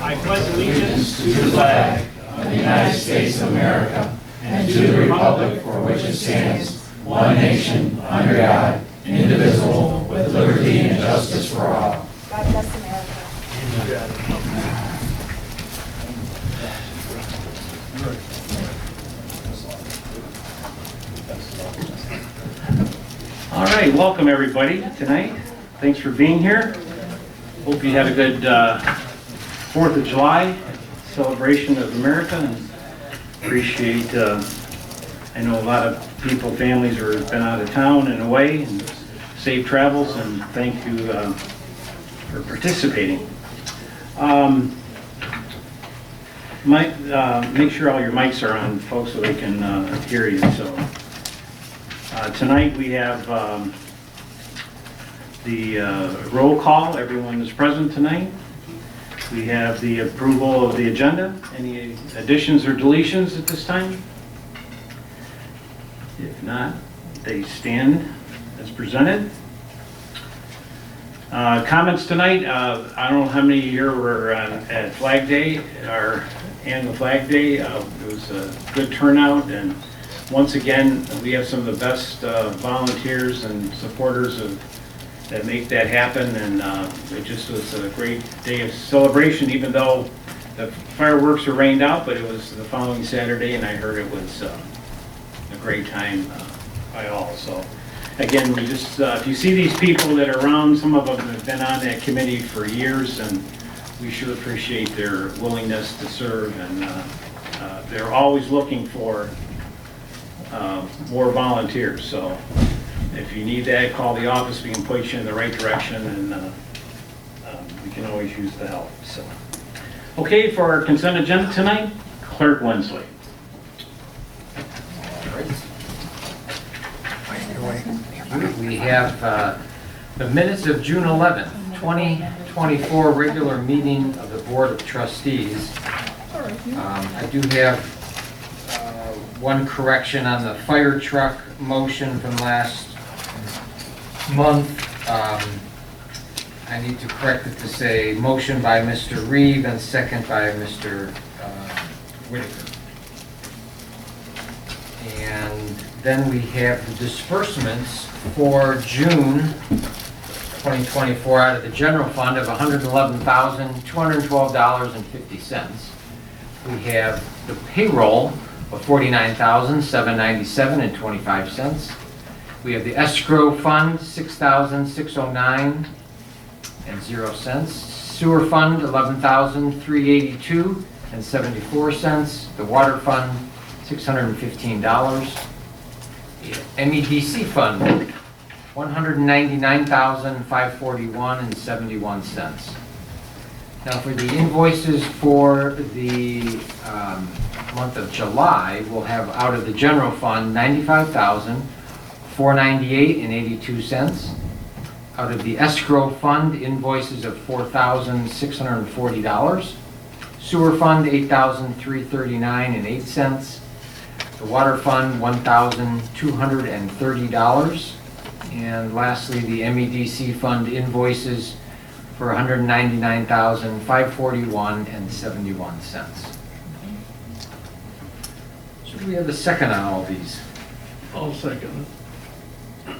I pledge allegiance to the flag of the United States of America and to the republic for which it stands, one nation, under God, indivisible, with liberty and justice for all. God bless America. All right, welcome everybody tonight. Thanks for being here. Hope you had a good 4th of July celebration of America, and appreciate, I know a lot of people, families have been out of town and away, and safe travels, and thank you for participating. Make sure all your mics are on, folks, so they can hear you. So tonight we have the roll call. Everyone is present tonight. We have the approval of the agenda. Any additions or deletions at this time? If not, they stand as presented. Comments tonight. I don't know how many here were at Flag Day, our annual Flag Day. It was a good turnout, and once again, we have some of the best volunteers and supporters that make that happen, and it just was a great day of celebration, even though the fireworks were rained out, but it was the following Saturday, and I heard it was a great time by all. So again, we just, if you see these people that are around, some of them have been on that committee for years, and we sure appreciate their willingness to serve, and they're always looking for more volunteers. So if you need that, call the office. We can point you in the right direction, and we can always use the help. So, okay, for our consent agenda tonight, Clerk Wensley. We have the minutes of June 11th, 2024 regular meeting of the Board of Trustees. I do have one correction on the fire truck motion from last month. I need to correct it to say motion by Mr. Reeve and second by Mr. Whitaker. And then we have the disbursements for June 2024 out of the general fund of $111,212.50. We have the payroll of $49,797.25. We have the escrow fund, $6,609.00. Sewer fund, $11,382.74. The water fund, $615. MEDC fund, $199,541.71. Now for the invoices for the month of July, we'll have out of the general fund $95,498.82. Out of the escrow fund, invoices of $4,640. Sewer fund, $8,339.08. The water fund, $1,230. And lastly, the MEDC fund invoices for $199,541.71. So do we have a second on all these? I'll second it.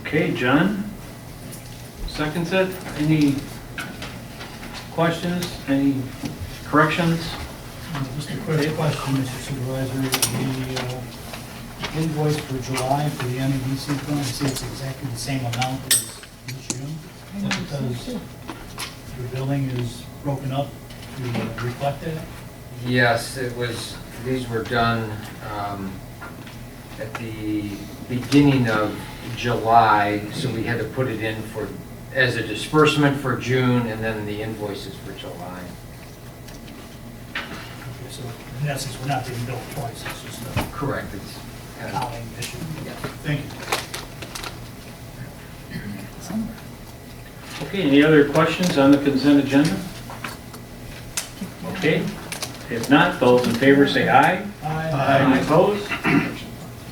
Okay, John seconds it. Any questions? Any corrections? Just a quick question, Mr. Supervisor. The invoice for July for the MEDC fund, I see it's exactly the same amount as June. Is that because your billing is broken up to reflect that? Yes, it was, these were done at the beginning of July, so we had to put it in for, as a disbursement for June, and then the invoices for July. Okay, so in essence, we're not being billed twice, it's just a Correct. It's accounting issue. yeah. Thank you. Okay, any other questions on the consent agenda? Okay, if not, those in favor say aye. Any opposed?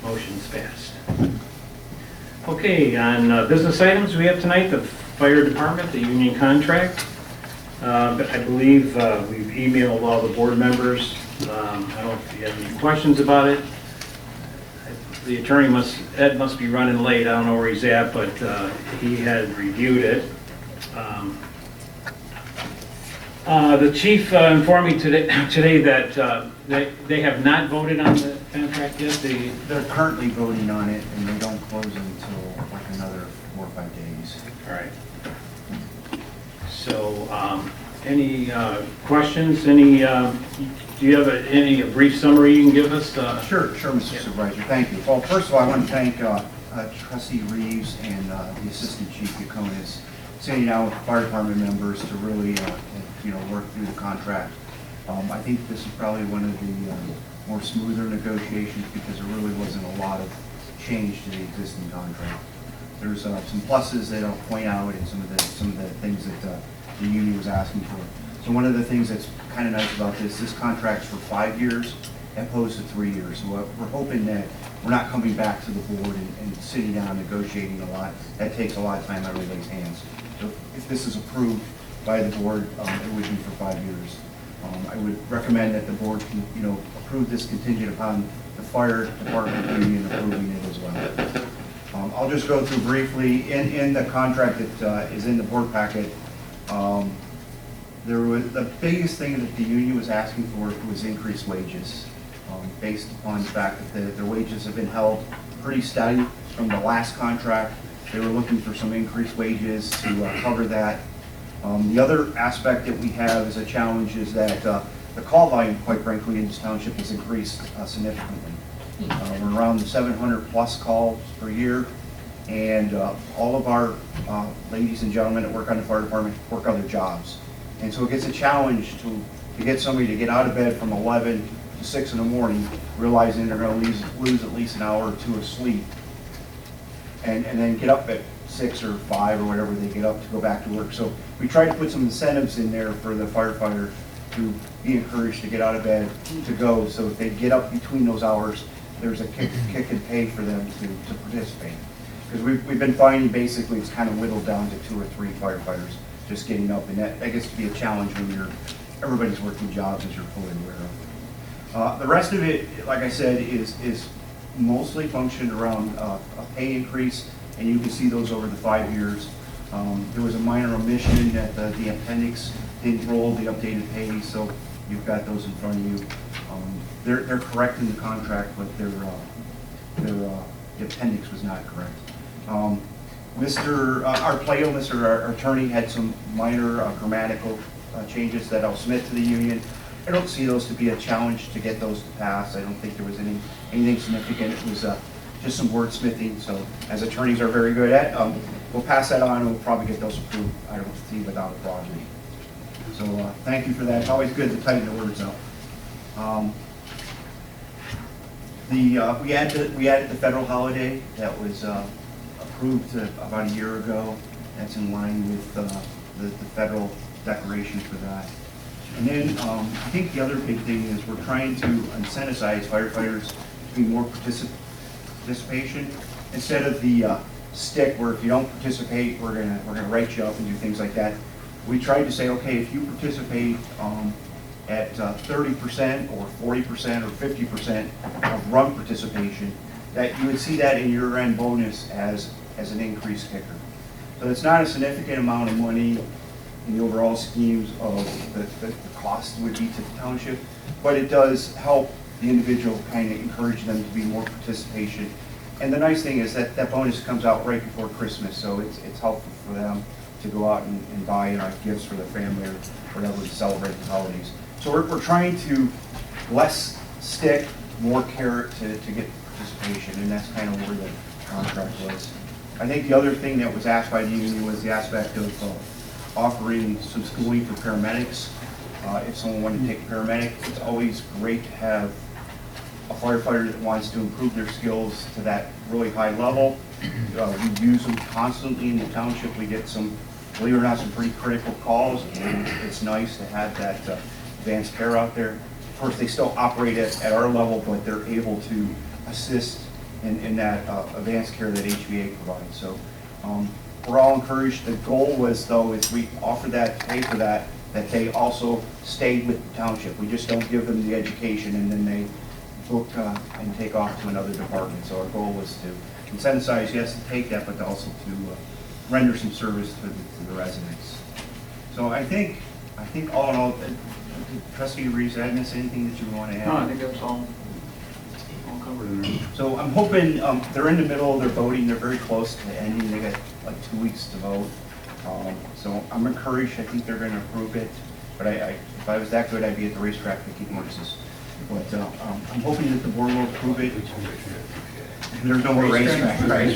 Motion's passed. Okay, on business items we have tonight, the fire department, the union contract. But I believe we've emailed all the board members. I don't know if you have any questions about it. The attorney Ed must be running late. I don't know where he's at, but he had reviewed it. The chief informed me today that they have not voted on the contract yet. They're currently voting on it, and they don't close until like another 4 or 5 days. All right. So, any questions? Any? Do you have any brief summary you can give us? Sure, Mr. Supervisor, thank you. Well, first of all, I want to thank Trustee Reeves and the Assistant Chief Yaconis sitting down with the fire department members to really, work through the contract. I think this is probably one of the more smoother negotiations because there really wasn't a lot of change to the existing contract. There's some pluses that I'll point out and some of the things that the union was asking for. So one of the things that's kind of nice about this contract's for 5 years as opposed to 3 years. So we're hoping that we're not coming back to the board and sitting down negotiating a lot. That takes a lot of time out of everybody's hands. So if this is approved by the board, it would be for 5 years. I would recommend that the board can, approve this contingent upon the fire department union approving it as well. I'll just go through briefly in the contract that is in the board packet. The biggest thing that the union was asking for was increased wages, based upon the fact that their wages have been held pretty steady from the last contract. They were looking for some increased wages to cover that. The other aspect that we have as a challenge is that the call volume, quite frankly, in this township has increased significantly. We're around the 700 plus calls per year, and all of our ladies and gentlemen that work on the fire department work other jobs. And so it gets a challenge to get somebody to get out of bed from 11 to 6 in the morning, realizing they're going to lose at least an hour or two of sleep, and then get up at 6 or 5 or whatever they get up to go back to work. So we tried to put some incentives in there for the firefighter to be encouraged to get out of bed to go. So if they get up between those hours, there's a kick and pay for them to participate. Because we've been finding basically it's kind of whittled down to 2 or 3 firefighters just getting up, and that gets to be a challenge when everybody's working jobs, as you're fully aware of. The rest of it, like I said, is mostly functioned around a pay increase, and you can see those over the 5 years. There was a minor omission that the appendix didn't roll the updated pay, so you've got those in front of you. They're correct in the contract, but the appendix was not correct. Our attorney had some minor grammatical changes that I'll submit to the union. I don't see those to be a challenge to get those to pass. I don't think there was anything significant. It was just some wordsmithing, so as attorneys are very good at, we'll pass that on and we'll probably get those approved, I don't see, without a problem. So thank you for that. It's always good to tighten the words up. We added the federal holiday that was approved about a year ago. That's in line with the federal declaration for that. And then I think the other big thing is we're trying to incentivize firefighters to be more participation instead of the stick where if you don't participate, we're gonna write you up and do things like that. We tried to say, okay, if you participate at 30% or 40% or 50% of run participation, that you would see that in your end bonus as an increased kicker. So it's not a significant amount of money in the overall schemes of the cost would be to the township, but it does help the individual, kind of encourage them to be more participation. And the nice thing is that bonus comes out right before Christmas, so it's helpful for them to go out and buy gifts for their family or whatever to celebrate the holidays. So we're trying to less stick, more carrot to get participation, and that's kind of where the contract was. I think the other thing that was asked by the union was the aspect of offering some schooling for paramedics. If someone wanted to take paramedic, it's always great to have a firefighter that wants to improve their skills to that really high level. We use them constantly in the township. We get some, believe it or not, some pretty critical calls, and it's nice to have that advanced care out there. Of course, they still operate at our level, but they're able to assist in that advanced care that HVA provides. So we're all encouraged. The goal was, though, is we offer that, pay for that, that they also stay with the township. We just don't give them the education and then they book and take off to another department. So our goal was to incentivize, yes, to take that, but also to render some service to the residents. So I think all in all, Trustee Reeves, did I miss anything that you want to add? No, I think that's all covered in there. So I'm hoping, they're in the middle, they're voting, they're very close to ending, they got like 2 weeks to vote. So I'm encouraged, I think they're gonna approve it, but if I was that good, I'd be at the racetrack picking horses. But I'm hoping that the board will approve it. There's no more racetrack, right? Is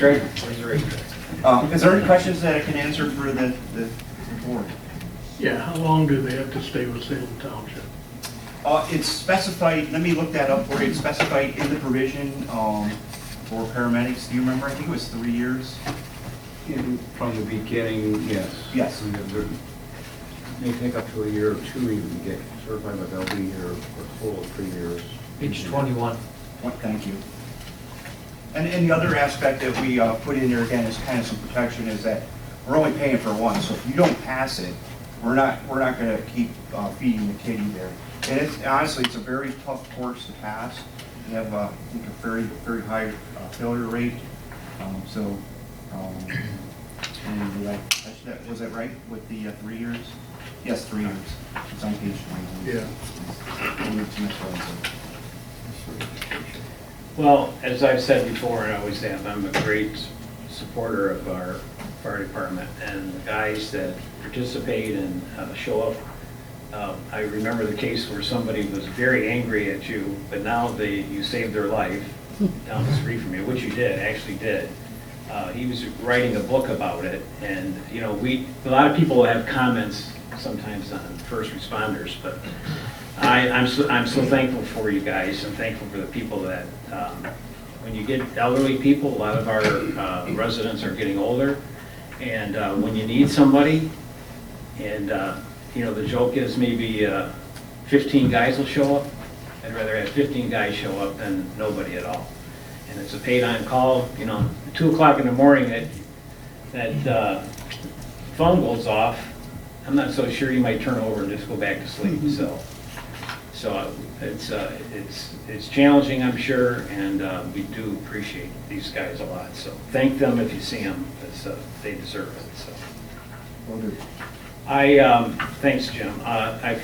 Is there any questions that I can answer for the board? Yeah, how long do they have to stay with Salem Township? It's specified, let me look that up for you, it's specified in the provision for paramedics. Do you remember? I think it was 3 years. From the beginning, yes. Yes. May take up to a year or two even to get certified, but they'll be here for a total of 3 years. Page 21. Thank you. And the other aspect that we put in there again is kind of some protection is that we're only paying for one. So if you don't pass it, we're not going to keep feeding the kitty there. And honestly, it's a very tough course to pass. You have, I think, a very high failure rate. And was that right with the 3 years? Yes, 3 years. It's on page 21. Yeah. Well, as I've said before, and I always have, I'm a great supporter of our fire department and the guys that participate and show up. I remember the case where somebody was very angry at you, but now you saved their life down the street from you, which you actually did. He was writing a book about it, and you know, a lot of people have comments sometimes on first responders, but I'm so thankful for you guys and thankful for the people that when you get elderly people, a lot of our residents are getting older, and when you need somebody, and you know, the joke is maybe 15 guys will show up. I'd rather have 15 guys show up than nobody at all. And it's a paid-on call, you know, 2 o'clock in the morning that phone goes off, I'm not so sure you might turn over and just go back to sleep, so it's challenging, I'm sure, and we do appreciate these guys a lot, so thank them if you see them, because they deserve it, so. Will do. Thanks, Jim. I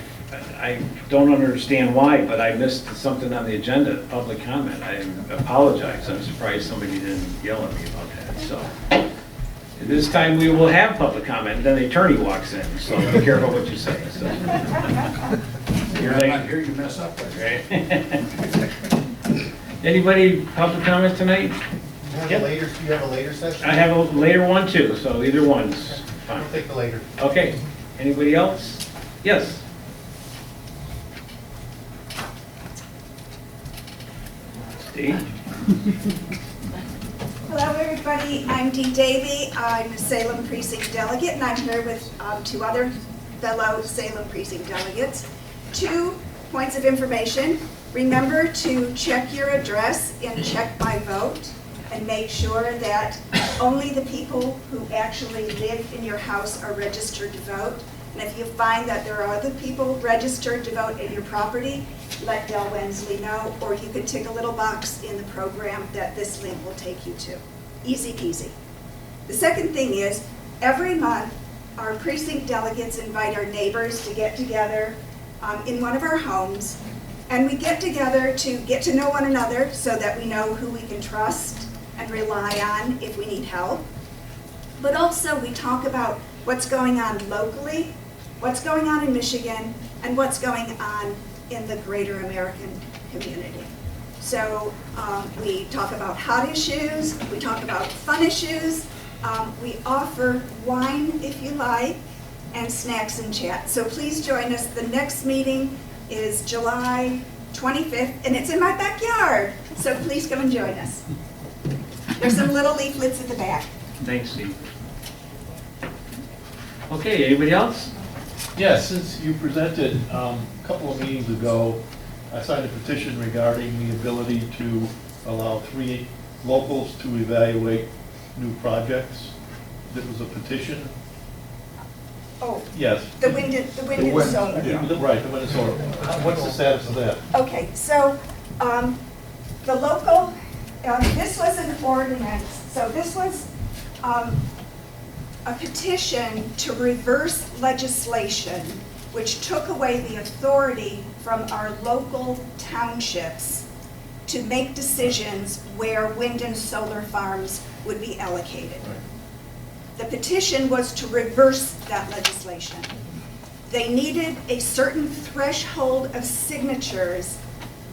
don't understand why, but I missed something on the agenda, public comment. I apologize. I'm surprised somebody didn't yell at me about that. So this time we will have public comment, and then the attorney walks in, so be careful what you say. So. I'm not here, you mess up. Right? Anybody public comment tonight? Do you have a later session? I have a later one too, so either one's fine. We'll take the later. Okay. Anybody else? Yes. Steve? Hello, everybody. I'm Dee Davey. I'm a Salem Precinct delegate, and I'm here with 2 other fellow Salem Precinct delegates. 2 points of information. Remember to check your address and check by vote, and make sure that only the people who actually live in your house are registered to vote. And if you find that there are other people registered to vote in your property, let Del Wensley know, or you can tick a little box in the program that this link will take you to. Easy peasy. The second thing is, every month, our precinct delegates invite our neighbors to get together in one of our homes, and we get together to get to know one another so that we know who we can trust and rely on if we need help. But also we talk about what's going on locally, what's going on in Michigan, and what's going on in the greater American community. So we talk about hot issues, we talk about fun issues, we offer wine if you like, and snacks and chat. So please join us. The next meeting is July 25th, and it's in my backyard. So please come and join us. There's some little leaflets at the back. Thanks, Steve. Okay, anybody else? Yes, since you presented a couple of meetings ago, I signed a petition regarding the ability to allow 3 locals to evaluate new projects. There was a petition. Oh, Yes. the wind and solar. Right, the Minnesota. What's the status of that? Okay, so, the local, this was an ordinance, so this was, a petition to reverse legislation which took away the authority from our local townships to make decisions where wind and solar farms would be allocated. The petition was to reverse that legislation. They needed a certain threshold of signatures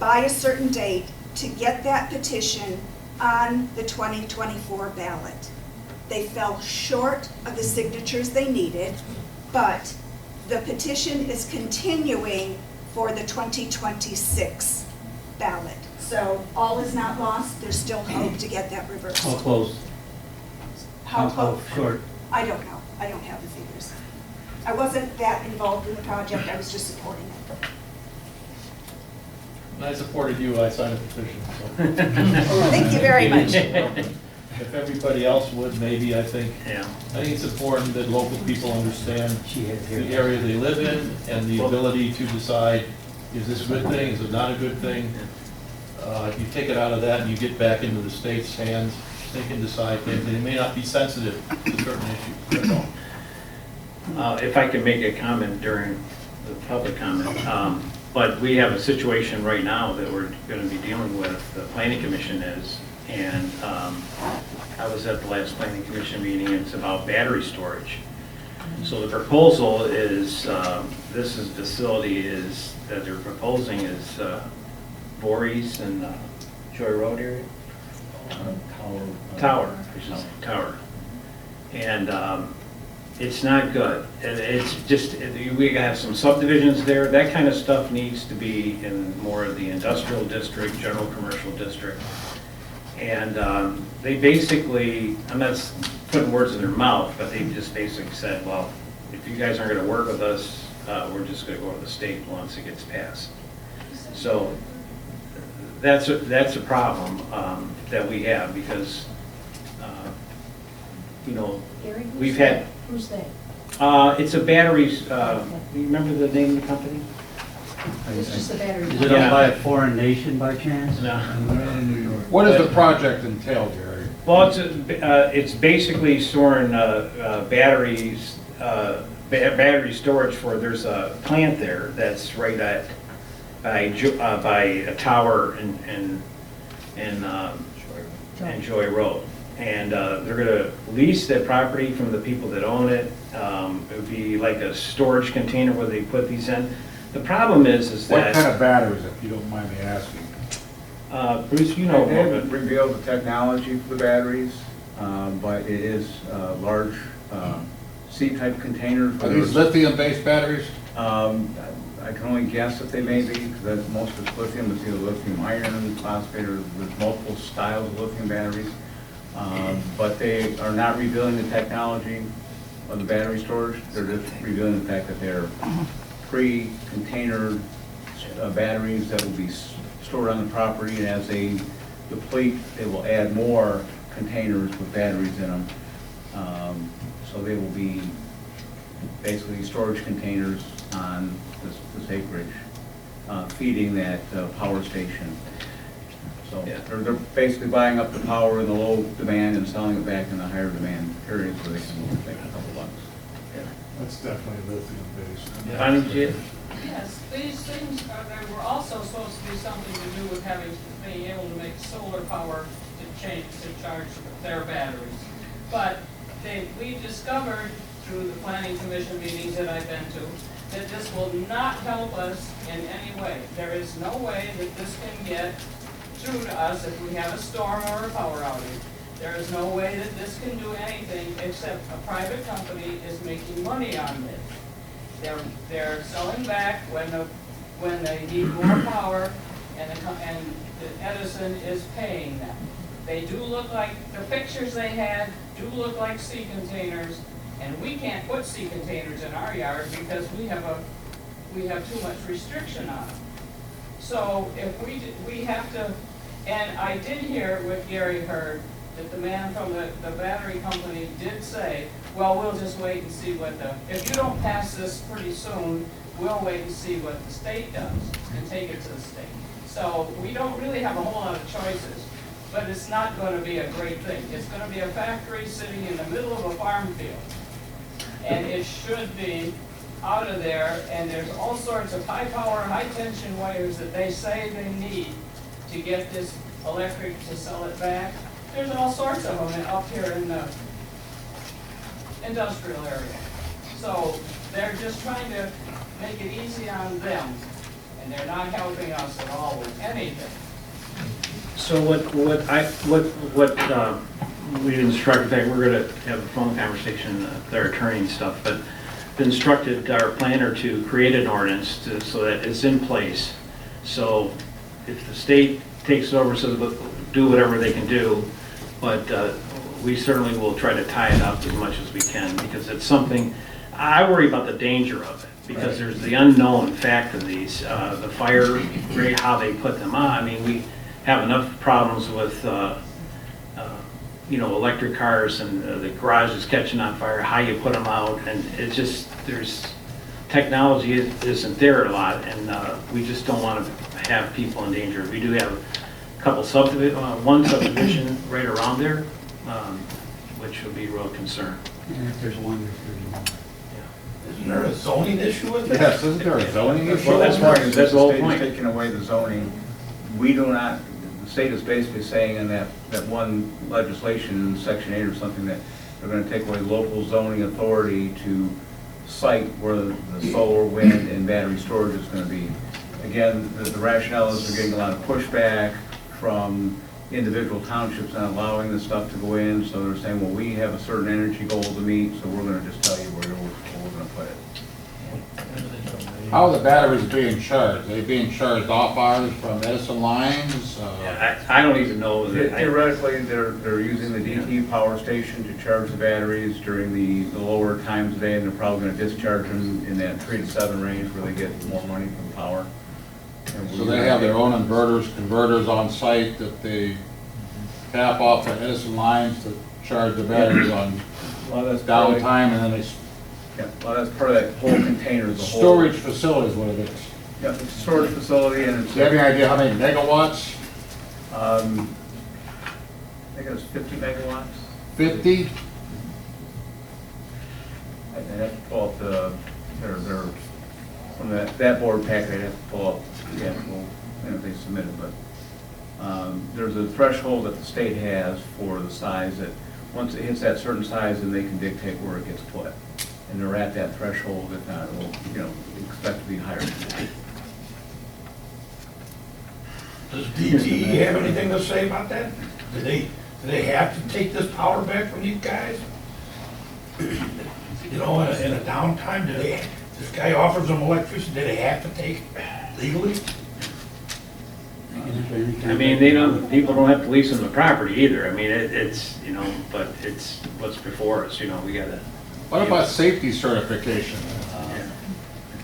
by a certain date to get that petition on the 2024 ballot. They fell short of the signatures they needed, but the petition is continuing for the 2026 ballot. So all is not lost, there's still hope to get that reversed. How close? How close? Short? I don't know, I don't have the figures. I wasn't that involved in the project, I was just supporting it. When I supported you, I signed a petition, so. Thank you very much. If everybody else would, maybe, I think Yeah. it's important that local people understand the area they live in and the ability to decide, is this a good thing, is it not a good thing? If you take it out of that and you get back into the state's hands, they can decide, they may not be sensitive to certain issues, that's all. If I could make a comment during the public comment, but we have a situation right now that we're going to be dealing with, the planning commission is, and I was at the last planning commission meeting, and it's about battery storage. So the proposal is, this is facility is, that they're proposing is Voorhees and Joy Road area? Tower, I should say, Tower. And it's not good. It's just, we have some subdivisions there. That kind of stuff needs to be in more of the industrial district, general commercial district. And they basically, I'm not putting words in their mouth, but they just basically said, well, if you guys aren't going to work with us, we're just going to go to the state once it gets passed. So that's a problem that we have because, you know, we've had. Who's they? It's a batteries, you remember the name of the company? It's just the battery. Is it owned by a foreign nation by chance? No. What does the project entail, Jerry? Well, it's basically storing batteries, battery storage for, there's a plant there that's right at, by a tower in Joy Road. And they're gonna lease that property from the people that own it. It would be like a storage container where they put these in. The problem is What that. kind of batteries, if you don't mind me asking? Bruce, you know They more haven't of it. revealed the technology for the batteries, but it is large C-type containers. Are these lithium-based batteries? I can only guess that they may be, because most of it's lithium, it's either lithium iron, phosphate, or there's multiple styles of lithium batteries. But they are not revealing the technology of the battery storage. They're just revealing the fact that they're pre-containered batteries that will be stored on the property, and as they deplete, they will add more containers with batteries in them. So they will be basically storage containers on this acreage, feeding that power station. So Yeah. they're basically buying up the power in the low demand and selling it back in the higher demand periods where they can make a couple bucks. That's definitely lithium-based. Bonnie, Jit? Yes, these things they were also supposed to be something to do with being able to make solar power to charge their batteries. But we discovered through the planning commission meetings that I've been to, that this will not help us in any way. There is no way that this can get through to us if we have a storm or a power outage. There is no way that this can do anything except a private company is making money on this. They're selling back when they need more power, and the Edison is paying them. They do look like, the pictures they had do look like sea containers, and we can't put sea containers in our yard because we have too much restriction on them. So if we have to, and I did hear what Gary heard, that the man from the battery company did say, well, we'll just wait and see what if you don't pass this pretty soon, we'll wait and see what the state does and take it to the state. So we don't really have a whole lot of choices, but it's not going to be a great thing. It's going to be a factory sitting in the middle of a farm field. And it should be out of there, and there's all sorts of high power, high tension wires that they say they need to get this electric to sell it back. There's all sorts of them up here in the industrial area. So they're just trying to make it easy on them, and they're not helping us at all with anything. So we instructed, that we're gonna have a phone conversation with our attorney and stuff, but instructed our planner to create an ordinance so that it's in place. So if the state takes it over, so they'll do whatever they can do, but we certainly will try to tie it up as much as we can, because it's something, I worry about the danger of it, because there's the unknown fact of these, the fire rate, how they put them on. I mean, we have enough problems with, electric cars and the garages catching on fire, how you put them out, and it's just, technology isn't there a lot, and we just don't want to have people in danger. We do have a couple one subdivision right around there, which would be a real concern. And if there's one, Isn't there a zoning issue with that? Yes, isn't there a zoning issue? Well, that's why- that's the whole point. The state is taking away the zoning. We do not, the state is basically saying in that one legislation in Section 8 or something that they're gonna take away local zoning authority to cite where the solar, wind, and battery storage is gonna be. Again, the rationale is we're getting a lot of pushback from individual townships not allowing this stuff to go in, so they're saying, well, we have a certain energy goal to meet, so we're gonna just tell you where we're gonna put it. How are the batteries being charged? Are they being charged off hours from Edison lines? I don't even know that. Theoretically, they're using the DT power station to charge the batteries during the lower times of day, and they're probably gonna discharge them in that 3 to 7 range where they get more money from power. So they have their own converters on site that they tap off the Edison lines to charge the batteries on Well, that's probably, downtime, and then they, yeah, well, that's part of that whole container, the whole. storage facility is what it is. Yeah, it's a storage facility, and it's, Do you have any idea how many megawatts? I think it was 50 megawatts. 50? I'd have to pull up their, from that board packet, I'd have to pull up the actual, if they submitted, but there's a threshold that the state has for the size that, once it hits that certain size, then they can dictate where it gets put. And they're at that threshold, if not, we'll, expect to be higher than that. Does DTE have anything to say about that? Do they have to take this power back from these guys? In a downtime, this guy offers them electricity, do they have to take it legally? I mean, people don't have to lease them the property either. I mean, it's, but it's what's before us, we gotta. What about safety certification?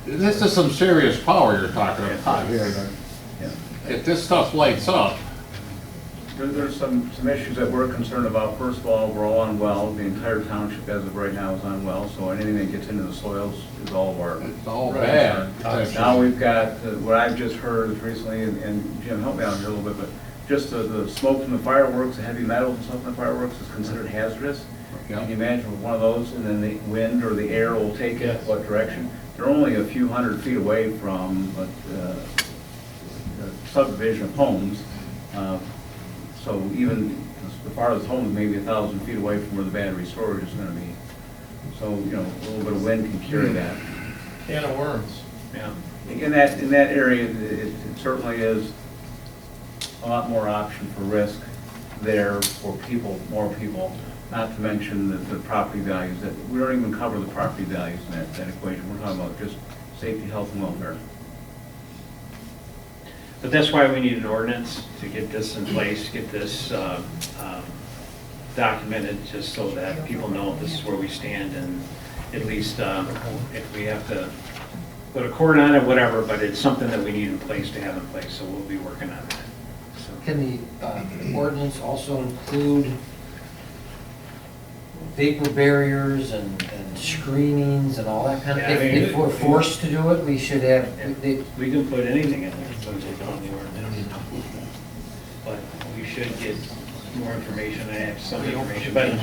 This is some serious power you're talking about here. Yeah. If this stuff lights up, There's some issues that we're concerned about. First of all, we're all on well. The entire township as of right now is on well, so anything that gets into the soils is all of our. it's all bad. Now we've got, what I've just heard recently, and Jim, help me out here a little bit, but just the smoke from the fireworks, the heavy metals and stuff from the fireworks is considered hazardous. Yeah. Can you imagine with one of those, and then the wind or the air will take it, what direction? They're only a few hundred feet away from a subdivision of homes. So even the farthest home is maybe 1,000 feet away from where the battery storage is gonna be. So, a little bit of wind can carry that. Can of worms. Yeah. In that area, it certainly is a lot more option for risk there for more people, not to mention the property values. That we don't even cover the property values in that equation. We're talking about just safety, health, and welfare. But that's why we need an ordinance to get this in place, get this documented, just so that people know this is where we stand, and at least if we have to go to court on it, whatever, but it's something that we need in place to have in place, so we'll be working on that. So, Can the ordinance also include vapor barriers and screenings and all that kind of, Yeah, I mean, if we're forced to do it, we should have, We can put anything in there, so it's on the ordinance. But we should get more information, I have some information, but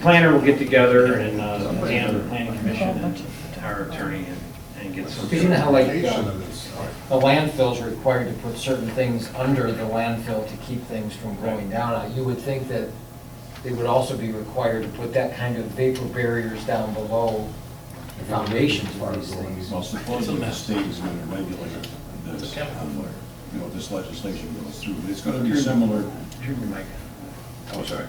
planner will get together and the planning commission and our attorney and get some. because you know how like, the landfill's required to put certain things under the landfill to keep things from going down. You would think that they would also be required to put that kind of vapor barriers down below the foundations of these things. Well, supposedly the state is going to regulate this, you know, this legislation goes through. It's going to be similar. Turn your mic Oh, sorry.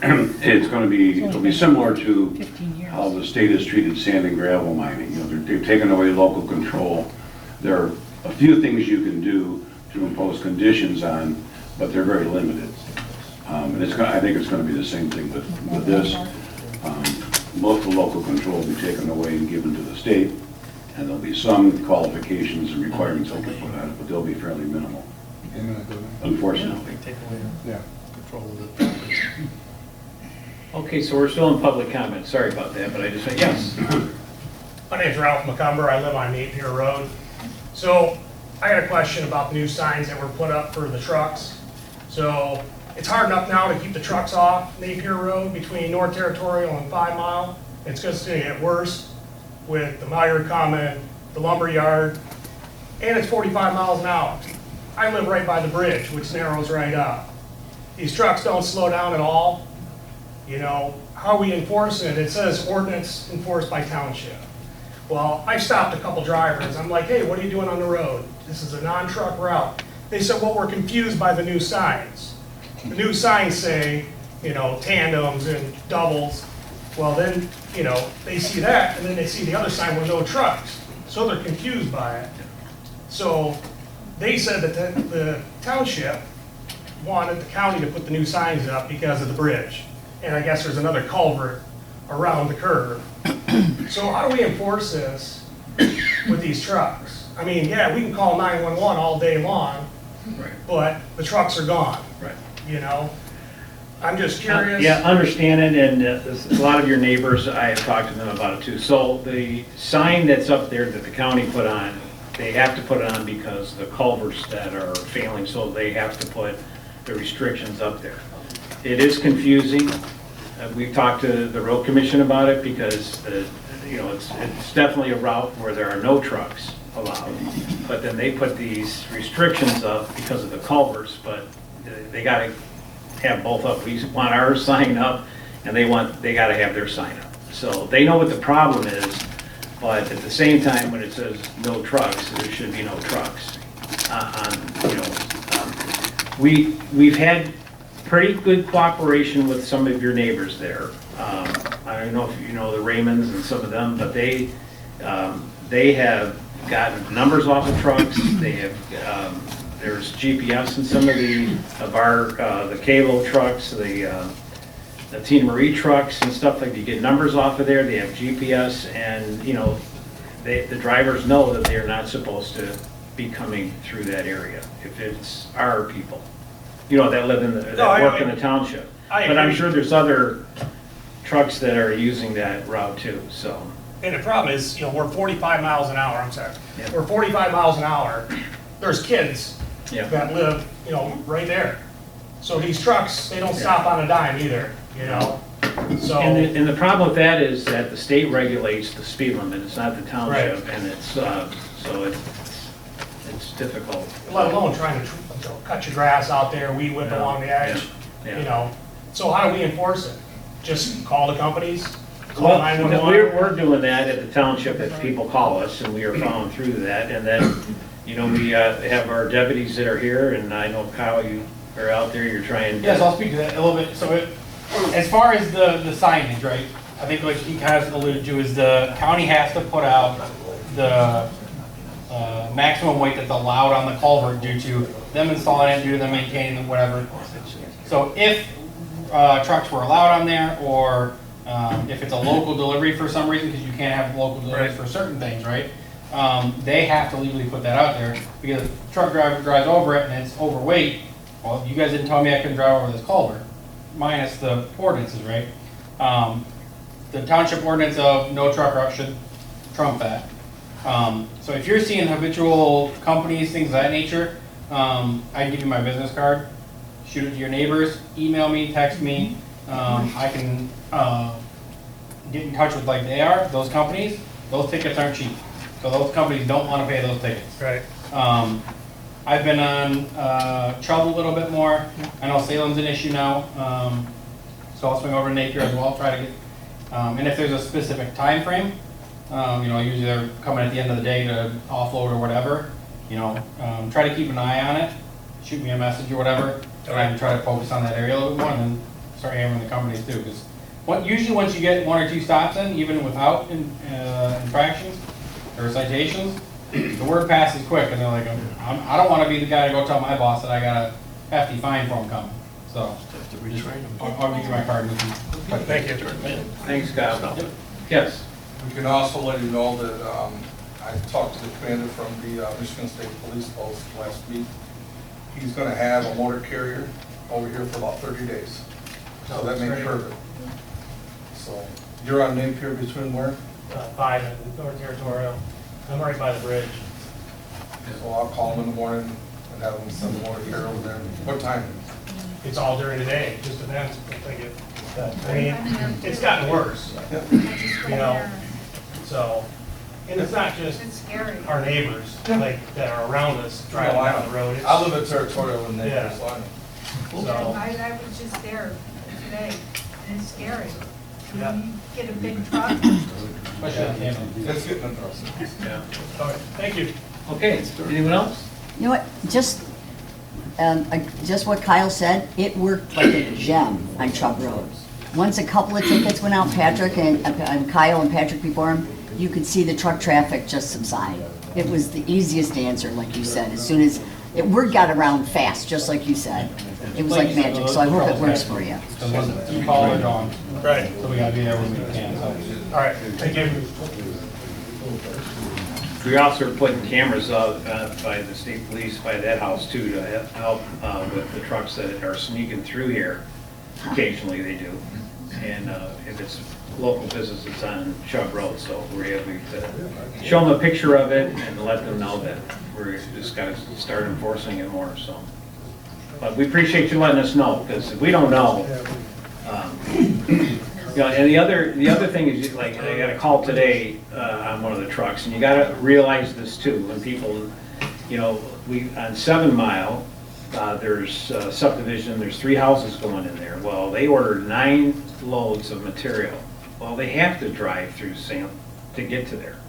It's going to be, it'll be similar to how the state has treated sand and gravel mining. You know, they've taken away local control. There are a few things you can do to impose conditions on, but they're very limited. And it's going, I think it's going to be the same thing with this. Most of the local control will be taken away and given to the state, and there'll be some qualifications and requirements they can put on it, but they'll be fairly minimal, unfortunately. Okay, so we're still in public comment, sorry about that, but I just said, yes. My name's Ralph McCumber, I live on Napier Road. So, I got a question about the new signs that were put up for the trucks. So, it's hard enough now to keep the trucks off Napier Road between North Territorial and 5 Mile. It's just gonna get worse with the Meyer coming, the lumber yard, and it's 45 miles an hour. I live right by the bridge, which narrows right up. These trucks don't slow down at all. You know, how are we enforcing it? It says ordinance enforced by township. Well, I stopped a couple drivers. I'm like, hey, what are you doing on the road? This is a non-truck route. They said, well, we're confused by the new signs. The new signs say, you know, tandems and doubles. Well, then, you know, they see that, and then they see the other sign with no trucks. So they're confused by it. So they said that the township wanted the county to put the new signs up because of the bridge. And I guess there's another culvert around the curve. So how do we enforce this with these trucks? I mean, yeah, we can call 911 all day long, Right. but the trucks are gone, Right. you know? I'm just curious. Yeah, understand it, and a lot of your neighbors, I have talked to them about it too. So the sign that's up there that the county put on, they have to put it on because the culverts that are failing, so they have to put the restrictions up there. It is confusing. We've talked to the road commission about it because, you know, it's definitely a route where there are no trucks allowed. But then they put these restrictions up because of the culverts, but they gotta have both up. We want our sign up and they gotta have their sign up. So they know what the problem is, but at the same time, when it says no trucks, there should be no trucks we've had pretty good cooperation with some of your neighbors there. I don't know if you know the Raymonds and some of them, but they have gotten numbers off of trucks. They have, there's GPS in some of our the Kalo trucks, the Tina Marie trucks and stuff, like you get numbers off of there, they have GPS, and you know, the drivers know that they're not supposed to be coming through that area if it's our people, you know, that live in that work in the township. But I'm sure there's other trucks that are using that route too, so. And the problem is, you know, we're 45 miles an hour, I'm sorry. Yeah. We're 45 miles an hour. There's kids Yeah. that live, you know, right there. So these trucks, they don't stop on a dime either, you know? So, And the problem with that is that the state regulates the speed limit, it's not the township, and it's, so it's difficult. let alone trying to, you know, cut your grass out there, weed whip Yeah. along the edge, Yeah. you know? So how do we enforce it? Just call the companies? Call Well, 911? we're doing that at the township, if people call us, and we are following through that, and then, you know, we have our deputies that are here, and I know Kyle, you are out there, you're trying. Yes, I'll speak to that a little bit. So as far as the signage, right, I think what he kind of alluded to is the county has to put out the maximum weight that's allowed on the culvert due to them installing it, due to them maintaining it, whatever. So if trucks were allowed on there, or if it's a local delivery for some reason, because you can't have local deliveries for certain things, right? They have to legally put that out there, because if a truck driver drives over it and it's overweight, well, you guys didn't tell me I couldn't drive over this culvert, minus the ordinances, right? The township ordinance of no truck route should trump that. So if you're seeing habitual companies, things of that nature, I give you my business card, shoot it to your neighbors, email me, text me. I can get in touch with like they are, those companies. Those tickets aren't cheap. So those companies don't want to pay those tickets. Right. I've been on Chubb a little bit more. I know Salem's an issue now. So I'll swing over to Napier as well, try to get, and if there's a specific time frame, usually they're coming at the end of the day to offload or whatever, try to keep an eye on it, shoot me a message or whatever, and try to focus on that area a little bit more, and then start hammering the companies too, because usually once you get 1 or 2 stops in, even without infractions or citations, the word passes quick, and they're like, I don't want to be the guy to go tell my boss that I got a hefty fine for him coming. So, I'll give you my card with you. Thank you. Thanks, Kyle. Yes. We can also let you know that I talked to the commander from the Michigan State Police Post last week. He's going to have a motor carrier over here for about 30 days. So that makes perfect. So you're on Napier between where? 5 and North Territorial. I'm right by the bridge. So I'll call him in the morning and have him send the motor carrier over there. What time? It's all during the day, it just depends if I get that. I mean, it's gotten worse, so, and it's not just our neighbors, like, that are around us driving down the road. I live in Territorial in Napier, Yeah. so I know. So, I was just there today, and it's scary. Yeah. When you get a big truck. It's getting interesting. Yeah. all right, thank you. Okay, anyone else? You know what, just what Kyle said, it worked like a gem on Chubb Road. Once a couple of tickets went out, Patrick and Kyle and Patrick before him, you could see the truck traffic just subside. It was the easiest answer, like you said, as soon as, word got around fast, just like you said. It was like magic, so I hope it works for you. You call or dawn. Right. So we gotta be there when we can, so. All right, thank you. We also are putting cameras up by the state police, by that house too, to help with the trucks that are sneaking through here. Occasionally they do. And if it's local business, it's on Chubb Road, so we're able to show them a picture of it and let them know that we're just got to start enforcing it more, so. But we appreciate you letting us know, because if we don't know, and the other thing is, like, I got a call today on one of the trucks, and you got to realize this too, when people, on 7 Mile, there's subdivision, there's 3 houses going in there. Well, they ordered 9 loads of material. Well, they have to drive through Salem to get to there.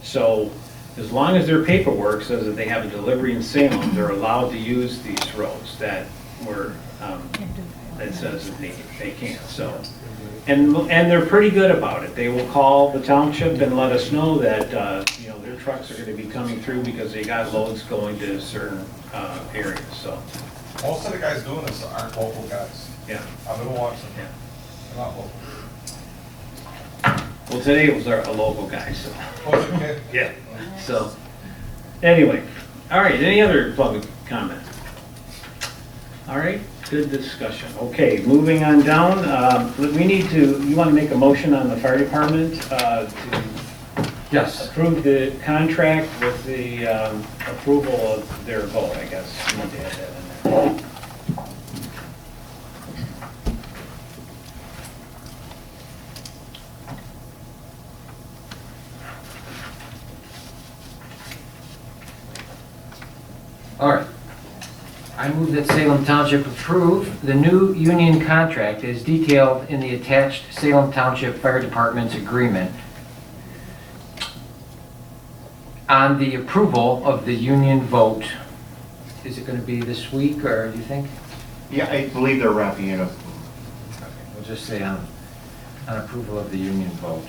So as long as their paperwork says that they have a delivery in Salem, they're allowed to use these roads that were, that says that they can't, so. And they're pretty good about it. They will call the township and let us know that, their trucks are gonna be coming through because they got loads going to certain areas, so. Most of the guys doing this aren't local guys. Yeah. I've been watching. Yeah. They're not local. Well, today was a local guy, so. Okay. Yeah. So, anyway, all right, any other public comment? All right, good discussion. Okay, moving on down, you want to make a motion on the fire department to Yes. approve the contract with the approval of their vote, I guess. You need to add that in there. All right. I move that Salem Township approve the new union contract as detailed in the attached Salem Township Fire Department's agreement on the approval of the union vote. Is it going to be this week, or do you think? Yeah, I believe they're wrapping it up. Okay, we'll just say on approval of the union vote.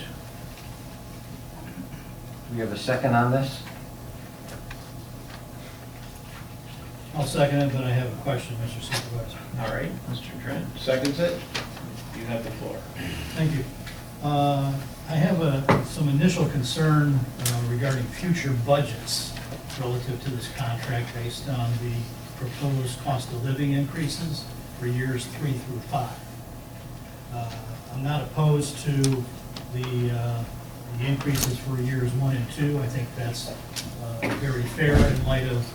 Do we have a second on this? I'll second it, but I have a question, Mr. Supervisor. All right, Mr. Trent seconds it. You have the floor. Thank you. I have some initial concern regarding future budgets relative to this contract based on the proposed cost of living increases for years 3 through 5. I'm not opposed to the increases for years 1 and 2. I think that's very fair in light of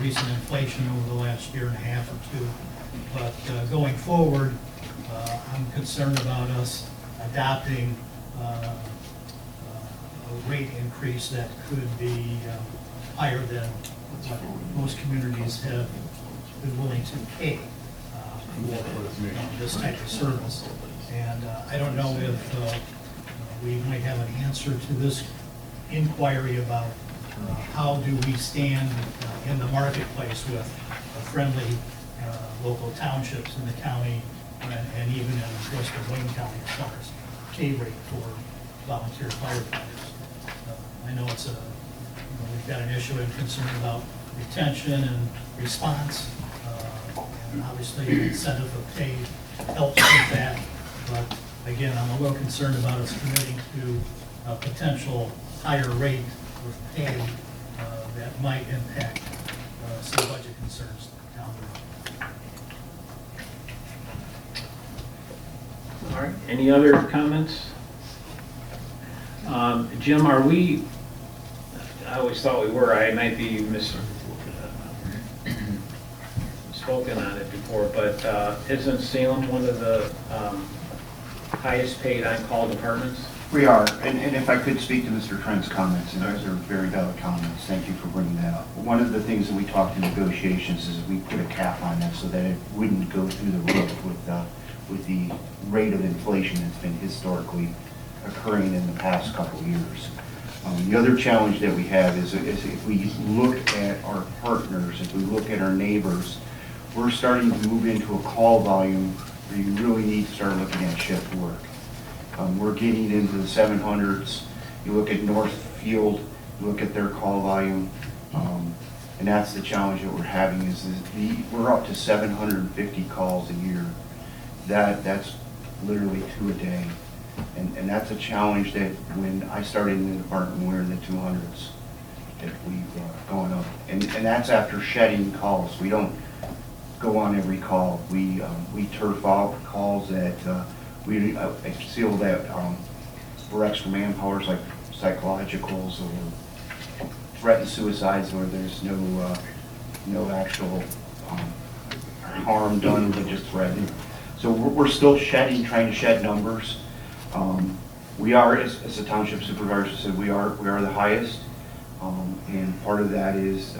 recent inflation over the last year and a half or two. But going forward, I'm concerned about us adopting a rate increase that could be higher than what most communities have been willing to pay for this type of service. And I don't know if we might have an answer to this inquiry about how do we stand in the marketplace with friendly local townships in the county and even in Western Wayne County as far as pay rate for volunteer firefighters. I know it's we've got an issue and concern about retention and response, and obviously the incentive of pay helps with that. But again, I'm a little concerned about us committing to a potential higher rate of pay that might impact some budget concerns down the road. All right, any other comments? Jim, are we, I always thought we were, I might be spoken on it before, but isn't Salem one of the highest paid on-call departments? We are, and if I could speak to Mr. Trent's comments, and those are very valid comments, thank you for bringing that up. One of the things that we talked in negotiations is we put a cap on that so that it wouldn't go through the roof with the rate of inflation that's been historically occurring in the past couple of years. The other challenge that we have is if we look at our partners, if we look at our neighbors, we're starting to move into a call volume where you really need to start looking at shift work. We're getting into the 700s. You look at Northfield, you look at their call volume, and that's the challenge that we're having is we're up to 750 calls a year. That's literally 2 a day. And that's a challenge that when I started in the department, we were in the 200s that we've gone up. And that's after shedding calls. We don't go on every call. We turf out calls that we feel that we're extra manpowers like psychologicals or threatened suicides where there's no actual harm done, but just threatened. So we're still shedding, trying to shed numbers. We are, as the township supervisor said, we are the highest, and part of that is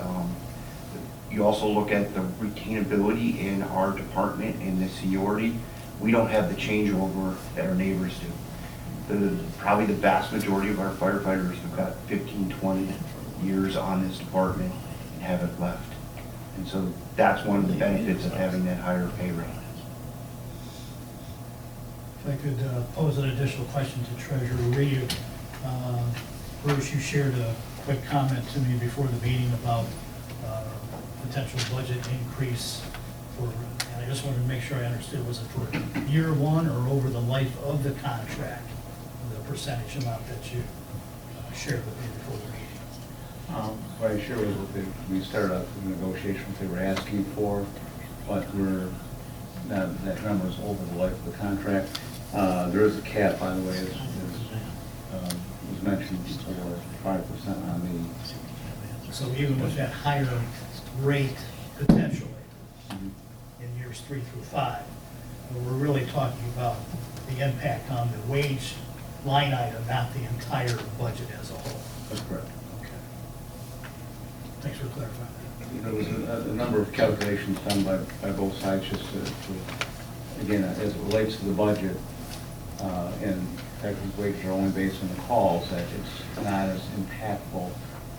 you also look at the retainability in our department and the seniority. We don't have the changeover that our neighbors do. Probably the vast majority of our firefighters have got 15, 20 years on this department and haven't left. And so that's one of the benefits of having that higher pay rate. If I could pose an additional question to Treasurer Reed. Bruce, you shared a quick comment to me before the meeting about potential budget increase for, and I just wanted to make sure I understood, was it for year 1 or over the life of the contract, the percentage amount that you shared with me before the meeting? What I shared was that we started out with negotiations they were asking for, but that number is over the life of the contract. There is a cap, by the way, as was mentioned before, 5% on the. So even with that higher rate potentially in years 3 through 5, we're really talking about the impact on the wage line item, not the entire budget as a whole. That's correct. Okay. Thanks for clarifying that. There was a number of calculations done by both sides just to again, as it relates to the budget, and actually wages are only based on the calls, that it's not as impactful.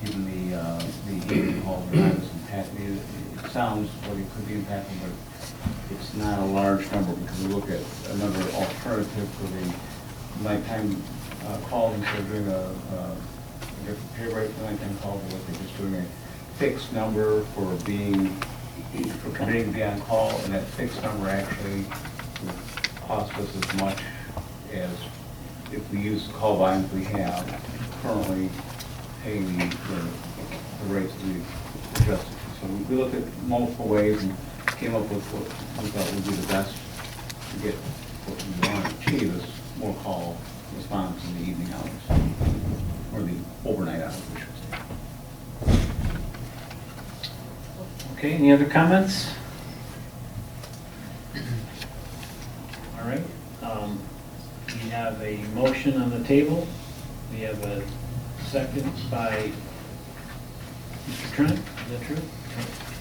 Even the evening calls are not as impactful. It sounds like it could be impactful, but it's not a large number because we look at a number of alternatives for the nighttime calls instead of doing a different pay rate for nighttime calls. We look at just doing a fixed number for committing to be on call, and that fixed number actually would cost us as much as if we use the call volumes we have currently paying the rates to be adjusted. So we looked at multiple ways and came up with what we thought would be the best to get what we want to achieve is more call response in the evening hours, or the overnight hours, I should say. Okay, any other comments? All right, we have a motion on the table. We have a second by Mr. Trent, is that true?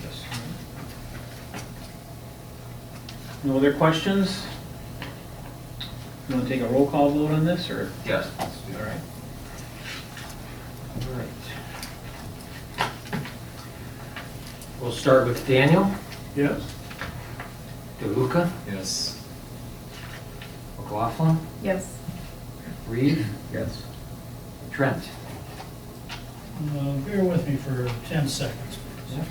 Yes. No other questions? You want to take a roll call vote on this, or? Yes. All right. All right. We'll start with Daniel. Yes. DeLuca. Yes. McLaughlin. Yes. Reed. Yes. Trent. Bear with me for 10 seconds, please. Yeah.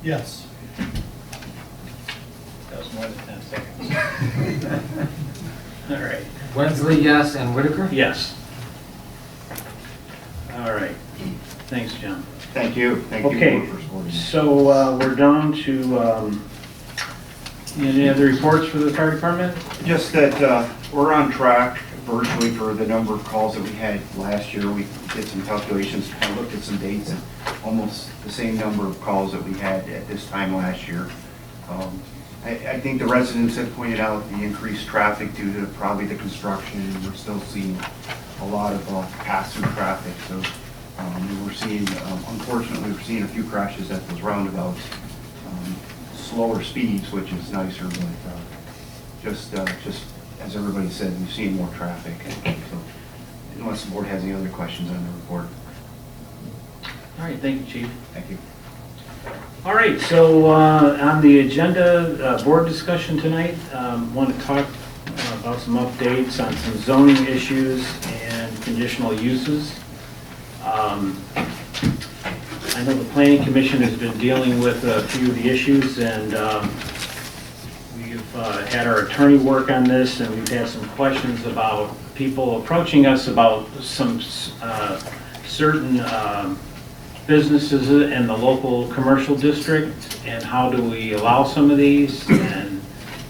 Yes. That was more than 10 seconds. All right. Wensley, yes, and Whitaker? Yes. All right. Thanks, John. Thank you. Thank you Okay, for supporting me. so we're down to, any other reports for the fire department? Just that we're on track virtually for the number of calls that we had last year. We did some calculations, kind of looked at some dates, and almost the same number of calls that we had at this time last year. I think the residents have pointed out the increased traffic due to probably the construction, and we're still seeing a lot of pass-through traffic. So we're seeing, unfortunately, we're seeing a few crashes at those roundabouts, slower speeds, which is nicer, but just as everybody said, we've seen more traffic. So unless the board has any other questions on the report. All right, thank you, Chief. Thank you. All right, so on the agenda, board discussion tonight, want to talk about some updates on some zoning issues and conditional uses. I know the Planning Commission has been dealing with a few of the issues, and we've had our attorney work on this, and we've had some questions about people approaching us about some certain businesses in the local commercial district, and how do we allow some of these, and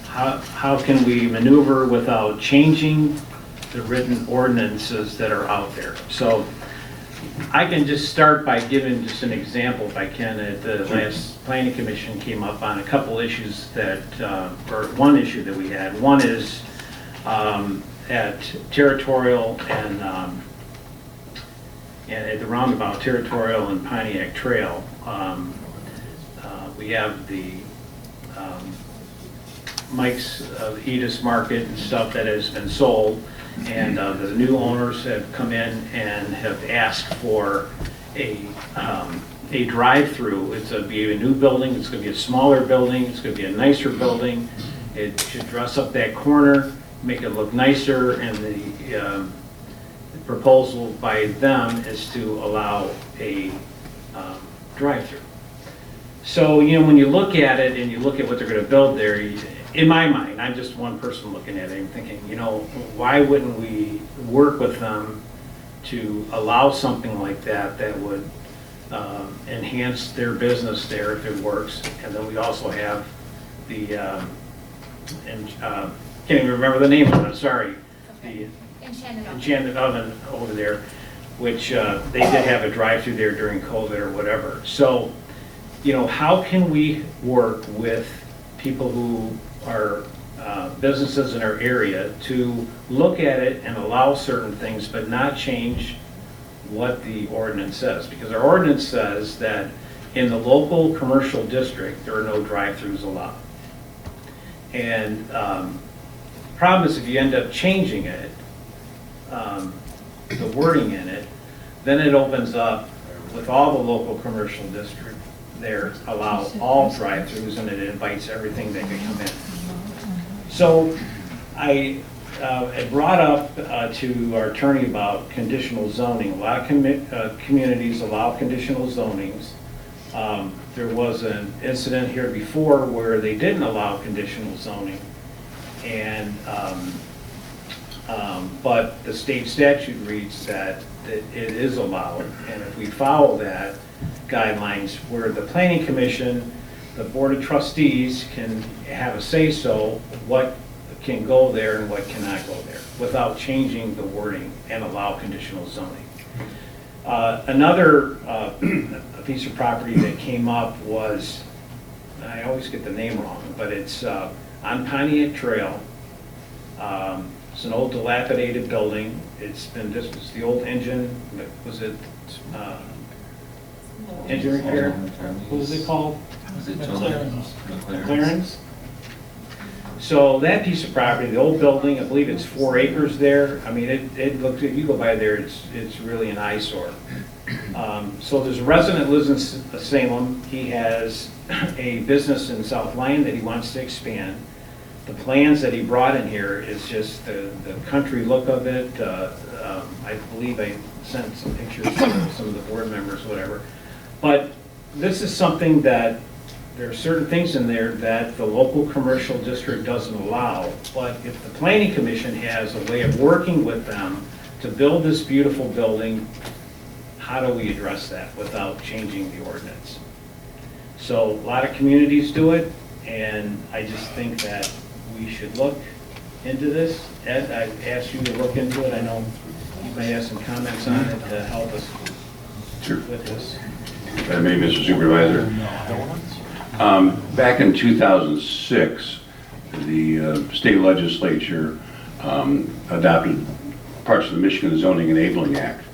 how can we maneuver without changing the written ordinances that are out there. So I can just start by giving just an example, if I can. At the last Planning Commission came up on a couple issues that, or one issue that we had. One is at Territorial and at the roundabout, Territorial and Pontiac Trail. We have the Mike's Edis Market and stuff that has been sold, and the new owners have come in and have asked for a drive-through. It's going to be a new building, it's going to be a smaller building, it's going to be a nicer building. It should dress up that corner, make it look nicer, and the proposal by them is to allow a drive-through. So, you know, when you look at it and you look at what they're going to build there, in my mind, I'm just one person looking at it, I'm thinking, you know, why wouldn't we work with them to allow something like that that would enhance their business there if it works? And then we also have the, can't even remember the name of it, sorry. The Enchanted Oven over there, which they did have a drive-through there during COVID or whatever. So, you know, how can we work with people who are businesses in our area to look at it and allow certain things, but not change what the ordinance says? Because our ordinance says that in the local commercial district, there are no drive-throughs allowed. And the problem is if you end up changing it, the wording in it, then it opens up with all the local commercial district there, allow all drive-throughs, and it invites everything that can come in. So I had brought up to our attorney about conditional zoning. A lot of communities allow conditional zonings, There was an incident here before where they didn't allow conditional zoning, and, but the state statute reads that it is allowed, and if we follow that guidelines, where the planning commission, the board of trustees can have a say-so what can go there and what cannot go there, without changing the wording and allow conditional zoning. Another piece of property that came up was, I always get the name wrong, but it's on Pontiac Trail. It's an old dilapidated building. This was the old engine, was it engine repair? What was it called? Was it McLaren's? So that piece of property, the old building, I believe it's 4 acres there. I mean, it looks, if you go by there, it's really an eyesore. So there's a resident who lives in Salem. He has a business in South Lyon that he wants to expand. The plans that he brought in here is just the country look of it. I believe I sent some pictures to some of the board members, whatever. But this is something that there are certain things in there that the local commercial district doesn't allow. But if the planning commission has a way of working with them to build this beautiful building, how do we address that without changing the ordinance? So a lot of communities do it, and I just think that we should look into this. Ed, I asked you to look into it. I know you may have some comments on it to help us with this. If I may, Mr. Supervisor. Back in 2006, the state legislature adopted parts of the Michigan Zoning Enabling Act,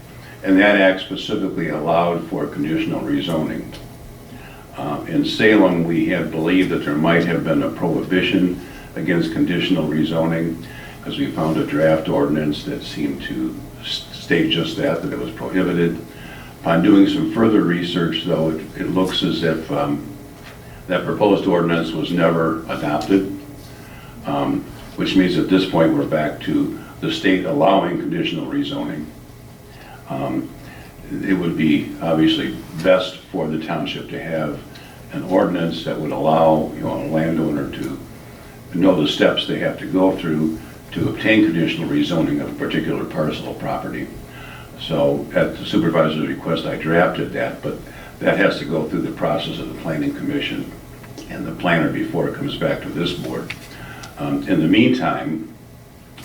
and that act specifically allowed for conditional rezoning. In Salem, we have believed that there might have been a prohibition against conditional rezoning, because we found a draft ordinance that seemed to state just that it was prohibited. Upon doing some further research, though, it looks as if that proposed ordinance was never adopted, which means at this point we're back to the state allowing conditional rezoning. It would be obviously best for the township to have an ordinance that would allow, a landowner to know the steps they have to go through to obtain conditional rezoning of a particular parcel of property. So at the supervisor's request, I drafted that, but that has to go through the process of the planning commission and the planner before it comes back to this board. In the meantime,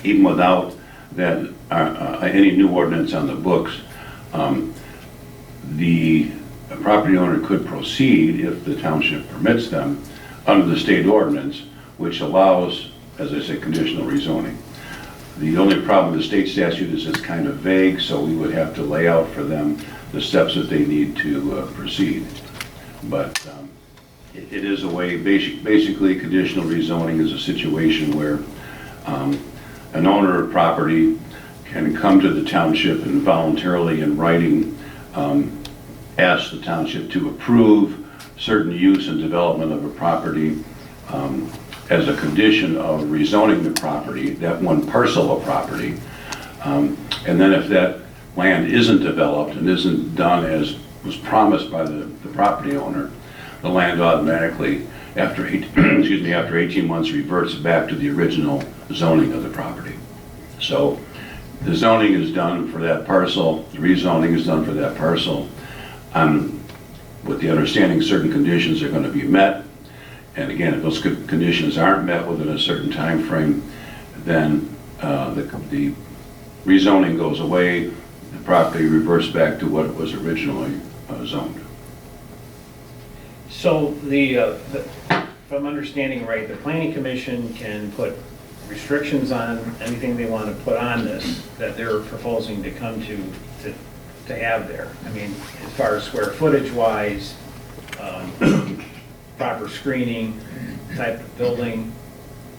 even without that any new ordinance on the books, the property owner could proceed if the township permits them under the state ordinance, which allows, as I said, conditional rezoning. The only problem with the state statute is it's kind of vague, so we would have to lay out for them the steps that they need to proceed. But it is a way, basically conditional rezoning is a situation where an owner of property can come to the township and voluntarily in writing ask the township to approve certain use and development of a property as a condition of rezoning the property, that one parcel of property. And then if that land isn't developed and isn't done as was promised by the property owner, the land automatically, after 18 months, reverts back to the original zoning of the property. So the zoning is done for that parcel, the rezoning is done for that parcel, with the understanding certain conditions are going to be met. And again, if those conditions aren't met within a certain time frame, then the rezoning goes away, the property reverts back to what it was originally zoned. So if I'm understanding right, the planning commission can put restrictions on anything they want to put on this that they're proposing to come to have there. I mean, as far as square footage wise, proper screening, type of building.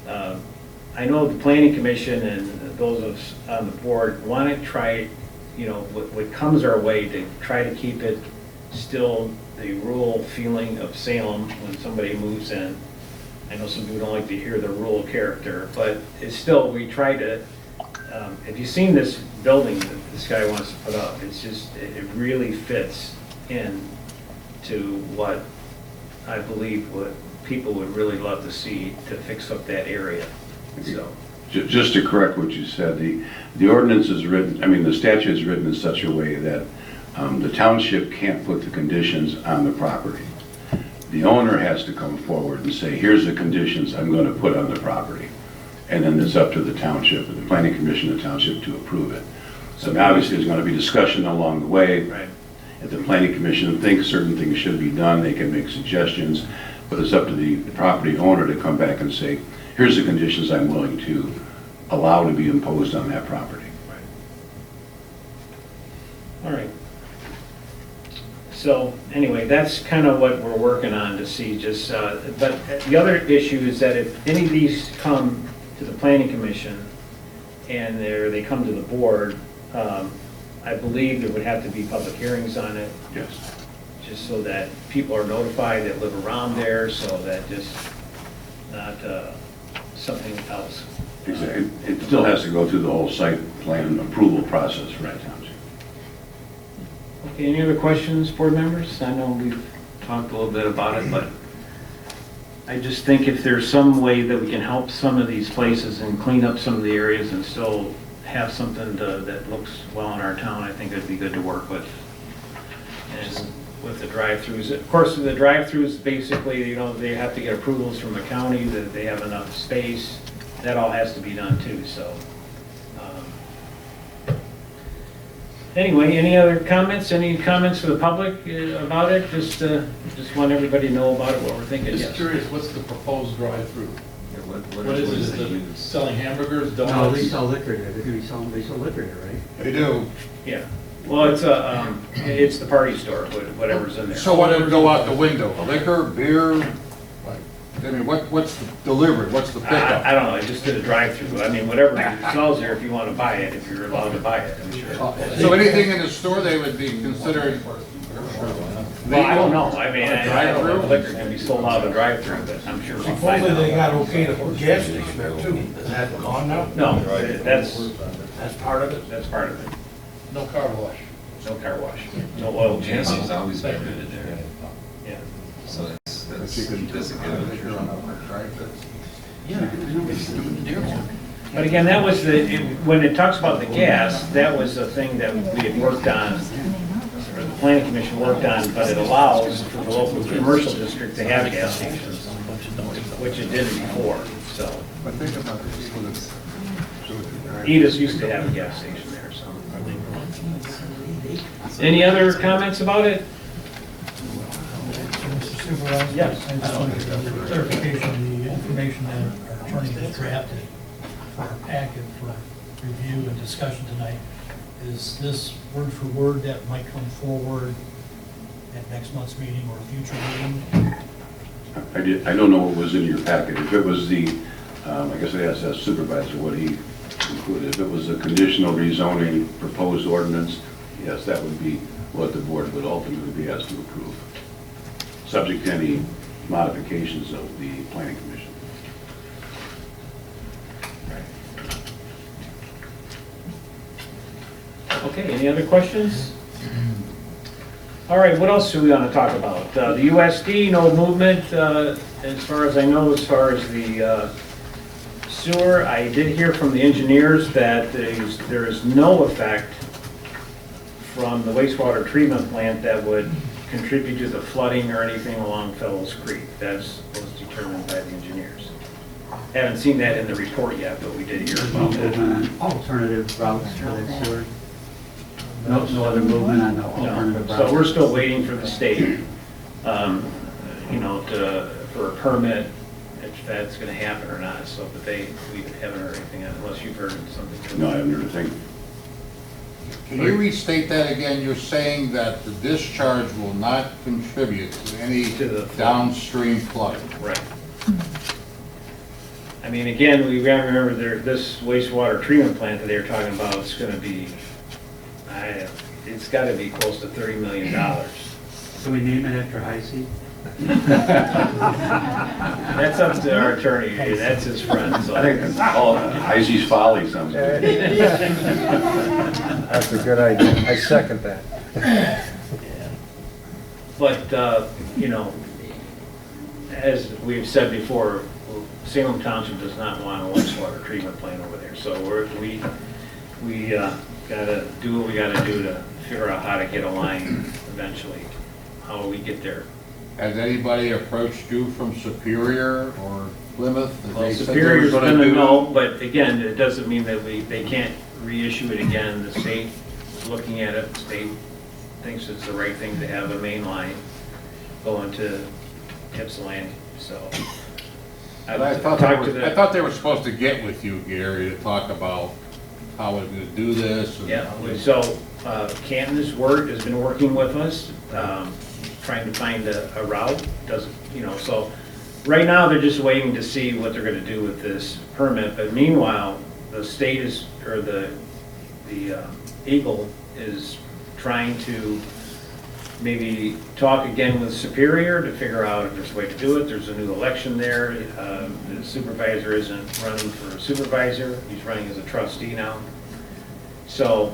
I know the planning commission and those of us on the board want to try, what comes our way to try to keep it still the rural feeling of Salem when somebody moves in. I know some people don't like to hear the rural character, but it's still, we try to, have you seen this building that this guy wants to put up? It's just, it really fits in to what I believe what people would really love to see to fix up that area, so. Just to correct what you said, the ordinance is written, I mean, the statute is written in such a way that the township can't put the conditions on the property. The owner has to come forward and say, here's the conditions I'm going to put on the property. And then it's up to the township, the planning commission of the township to approve it. So obviously, there's going to be discussion along the way. Right. If the planning commission thinks certain things should be done, they can make suggestions, but it's up to the property owner to come back and say, here's the conditions I'm willing to allow to be imposed on that property. All right. So anyway, that's kind of what we're working on to see just, but the other issue is that if any of these come to the planning commission and they come to the board, I believe there would have to be public hearings on it. Yes. Just so that people are notified that live around there, so that just not something else. Exactly. It still has to go through the whole site plan approval process for that township. Okay, any other questions, board members? I know we've talked a little bit about it, but I just think if there's some way that we can help some of these places and clean up some of the areas and still have something that looks well in our town, I think it'd be good to work with. And with the drive-throughs, of course, the drive-throughs, basically, they have to get approvals from the county that they have enough space. That all has to be done too, so. Anyway, any other comments? Any comments for the public about it? Just want everybody to know about it, what we're thinking. Just Yes. curious, what's the proposed drive-through? What is it? Is it selling hamburgers, No, donuts? they sell liquor there, they sell liquor there, right? They do. Yeah. Well, it's the party store, whatever's in there. So what would go out the window? Liquor, beer? I mean, what's the delivery? What's the pickup? I don't know, I just did a drive-through. I mean, whatever sells there, if you want to buy it, if you're allowed to buy it, I'm sure. So anything in the store, they would be considered Well, I don't know. I mean, I don't know if Drive-through? liquor can be sold out of drive-through, but I'm sure we can find Supposedly they out. got okay to put gas station there too. Is that gone now? No, that's part of it? That's part of it. No car wash. No car wash, no oil change. Jancy's always been good there. Yeah. So that's you could that's a good. But again, that was when it talks about the gas, that was the thing that we had worked on, or the planning commission worked on, but it allows for the local commercial district to have gas stations, which it didn't before, so. But think about this. Edis used to have a gas station there, so. Any other comments about it? Mr. Supervisor? Yes. I just want to get clarification, the information that our attorney has drafted for our packet for review and discussion tonight, is this word for word that might come forward at next month's meeting or a future meeting? I don't know what was in your packet. If it was I guess I asked that supervisor what he included. If it was a conditional rezoning proposed ordinance, yes, that would be what the board would ultimately be asked to approve, subject to any modifications of the planning commission. Okay, any other questions? All right, what else do we want to talk about? The USD, no movement, as far as I know, as far as the sewer. I did hear from the engineers that there is no effect from the wastewater treatment plant that would contribute to the flooding or anything along Fellows Creek. That's was determined by the engineers. Haven't seen that in the report yet, but we did hear about that. Alternative routes for that sewer? No other movement on the alternative routes? So we're still waiting for the state, for a permit, if that's gonna happen or not, so, but we haven't heard anything unless you've heard something. No, I haven't heard a thing. Can you restate that again? You're saying that the discharge will not contribute to any downstream flooding? Right. I mean, again, we gotta remember this wastewater treatment plant that they were talking about is gonna be, it's gotta be close to $30 million. Can we name it after High C? That's up to our attorney, that's his friend, so. I think it's called Isaacs Folly sounds good. That's a good idea. I second that. But, you know, as we've said before, Salem Township does not want a wastewater treatment plant over there. So we gotta do what we gotta do to figure out how to get a line eventually. How will we get there? Has anybody approached you from Superior or Plymouth? Have Well, they said they were Superior's gonna gonna do- know, but again, it doesn't mean that they can't reissue it again. The state is looking at it, the state thinks it's the right thing to have a main line going to Ypsilanti, so. I thought they were supposed to get with you, Gary, to talk about how we're gonna do this. and- Yeah, so Canton's has been working with us, trying to find a route, doesn't, you know, so right now they're just waiting to see what they're gonna do with this permit, but meanwhile, the state is, or the Eagle is trying to maybe talk again with Superior to figure out if there's a way to do it. There's a new election there. The supervisor isn't running for supervisor, he's running as a trustee now. So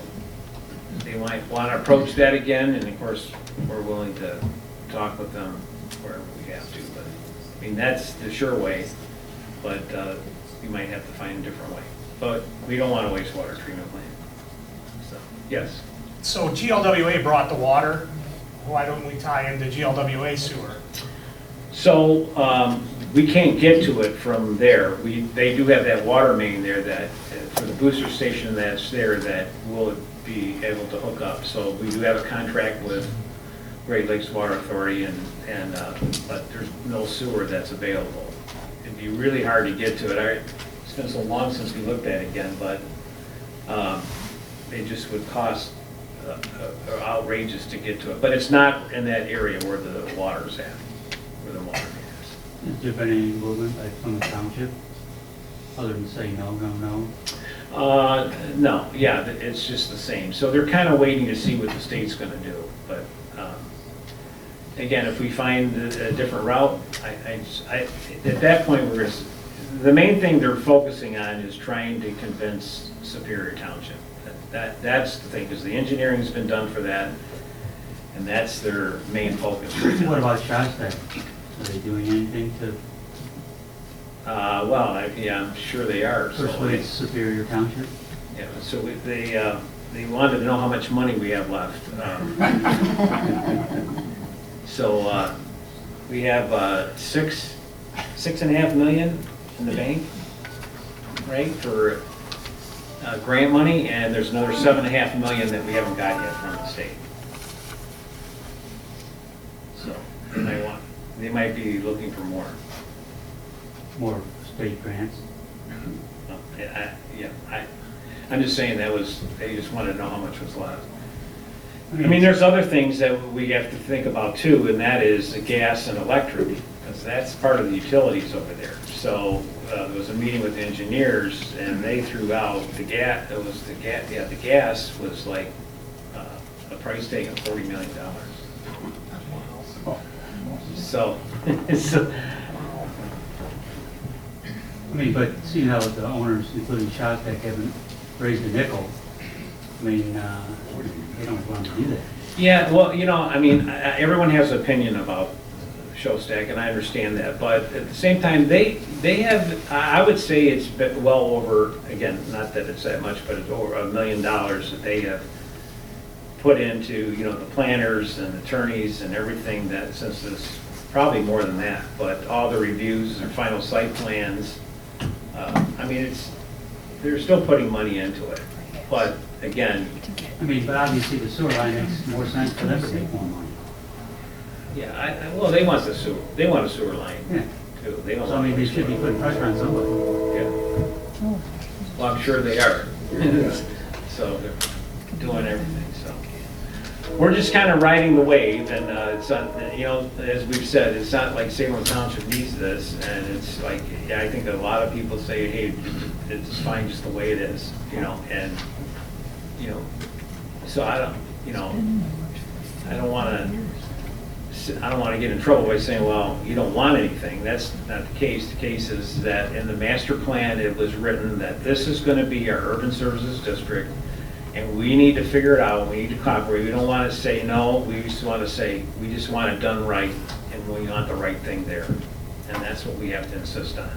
they might want to approach that again, and of course, we're willing to talk with them wherever we have to. But, I mean, that's the sure way, but we might have to find a different way. But we don't want a wastewater treatment plant. So, yes. So GLWA brought the water, why don't we tie into GLWA sewer? So we can't get to it from there. They do have that water main there that, for the booster station that's there, that will be able to hook up. So we do have a contract with Great Lakes Water Authority, but there's no sewer that's available. It'd be really hard to get to it. It's been so long since we looked at it again, but they just would cost outrageous to get to it. But it's not in that area where the water's at, where the water is. Has there been any movement by Plymouth Township, other than saying no, no, no? No, yeah, it's just the same. So they're kind of waiting to see what the state's gonna do. But again, if we find a different route, at that point, the main thing they're focusing on is trying to convince Superior Township. That's the thing, because the engineering's been done for that, and that's their main focus right now. What about Shostak? Are they doing anything to Well, yeah, I'm sure they are. So persuade Superior Township? Yeah, so they wanted to know how much money we have left. So we have $6.5 million in the bank, right, for grant money, and there's another $7.5 million that we haven't got yet from the state. So they might be looking for more. More state grants? I'm just saying they just wanted to know how much was left. I mean, there's other things that we have to think about too, and that is the gas and electric, because that's part of the utilities over there. So there was a meeting with the engineers, and they threw out the gas. The gas was like a price tag of $40 million. So, I mean, but seeing how the owners, including Shostak, haven't raised a nickel, I mean, they don't want to do that. yeah, well, you know, I mean, everyone has an opinion about Shostak, and I understand that, but at the same time, they have, I would say it's well over, again, not that it's that much, but it's over $1 million that they have put into, you know, the planners and attorneys and everything that, since this, probably more than that, but all the reviews, their final site plans, I mean, they're still putting money into it, but again. I mean, but obviously the sewer line makes more sense for them to make more money. Yeah, well, they want a sewer line, Yeah. too. They don't So I want mean, they should be putting pressure on somebody. Yeah. Well, I'm sure they are. So they're doing everything, so. We're just kind of riding the wave, and it's not, you know, as we've said, it's not like Salem Township needs this, and it's like, yeah, I think a lot of people say, hey, it's fine just the way it is, you know, and, you know, so I don't want to get in trouble by saying, well, you don't want anything. That's not the case. The case is that in the master plan, it was written that this is going to be our urban services district, And we need to figure it out, we need to cooperate, we don't want to say no, we just want to say, we just want it done right, and we want the right thing there. And that's what we have to insist on.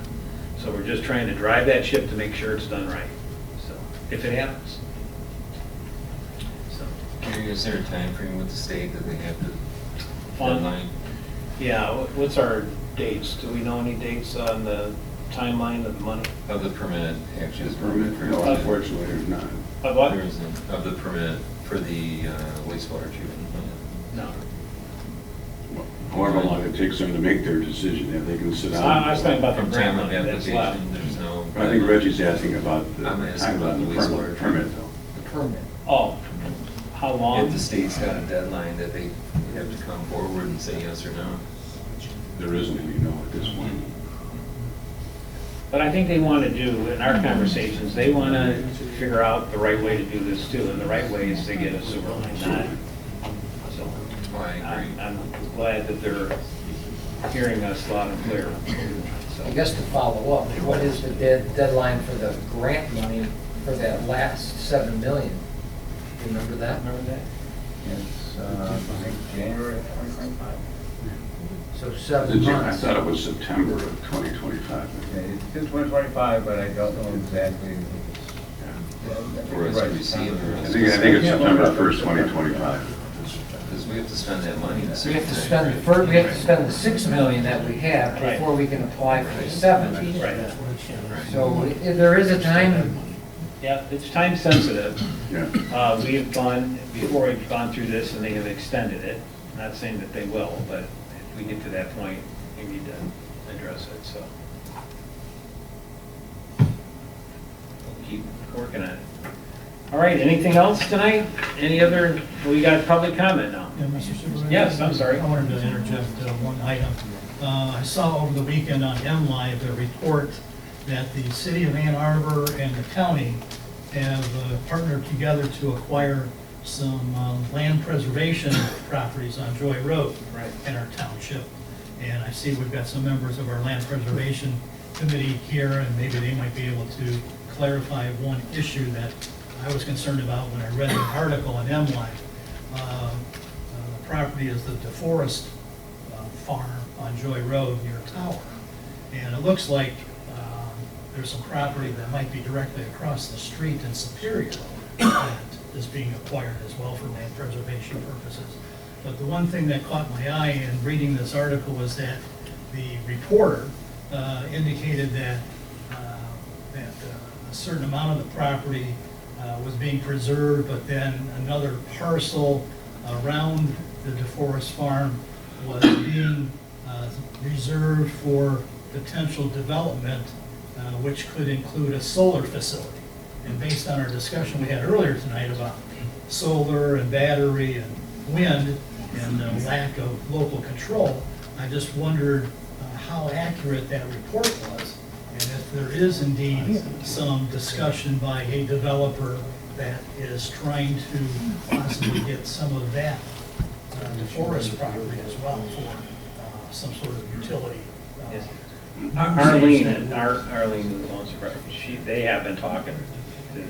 So we're just trying to drive that ship to make sure it's done right, so, if it happens. So, Gary, is there a time frame with the state that they have to On- deadline? yeah, what's our dates? Do we know any dates on the timeline of the money? Of the permit, actually. The permit, no, unfortunately, there's not. Of what? There isn't, of the permit for the wastewater treatment plant. No. However long it takes them to make their decision, if they can sit down. I was talking about the From grant time of money that's left. application, there's no. I think Reggie's asking about the I'm asking timeline about of the the wastewater permit, though. The permit. Oh, how long? If the state's got a deadline that they have to come forward and say yes or no. There isn't any, no, at this point. But I think they want to do, in our conversations, they want to figure out the right way to do this too, and the right way is to get a sewer line, not, so. I'm glad that they're hearing us loud and clear. I guess to follow up, what is the deadline for the grant money for that last 7 million? Do you remember that? It's, I think January of 2025. So 7 I months. thought it was September of 2025. Okay, it's in 2025 but I don't know exactly. For us to receive. I think it's September 1st, 2025. Because we have to spend that money. We have to spend the 6 million that we have before we can apply for the 7. Right. So if there is a time. Yeah, it's time sensitive. Yeah. We've gone, before we've gone through this and they have extended it, not saying that they will, but if we get to that point, we need to address it, so. We'll keep working on it. All right, anything else tonight? Any other, we got public comment now? Yeah, Mr. Supervisor? Yes, I'm sorry. I wanted to interject one item. I saw over the weekend on MLive a report that the city of Ann Arbor and the county have partnered together to acquire some land preservation properties on Joy Road in our township. And I see we've got some members of our land preservation committee here, and maybe they might be able to clarify one issue that I was concerned about when I read the article on MLive. The property is the DeForest farm on Joy Road near Tower. And it looks like there's some property that might be directly across the street in Superior that is being acquired as well for land preservation purposes. But the one thing that caught my eye in reading this article was that the reporter indicated that a certain amount of the property was being preserved, but then another parcel around the DeForest farm was being reserved for potential development, which could include a solar facility. And based on our discussion we had earlier tonight about solar and battery and wind and the lack of local control, I just wondered how accurate that report was, and if there is indeed some discussion by a developer that is trying to possibly get some of that DeForest property as well for some sort of utility. Arlene, who owns the property, they have been talking to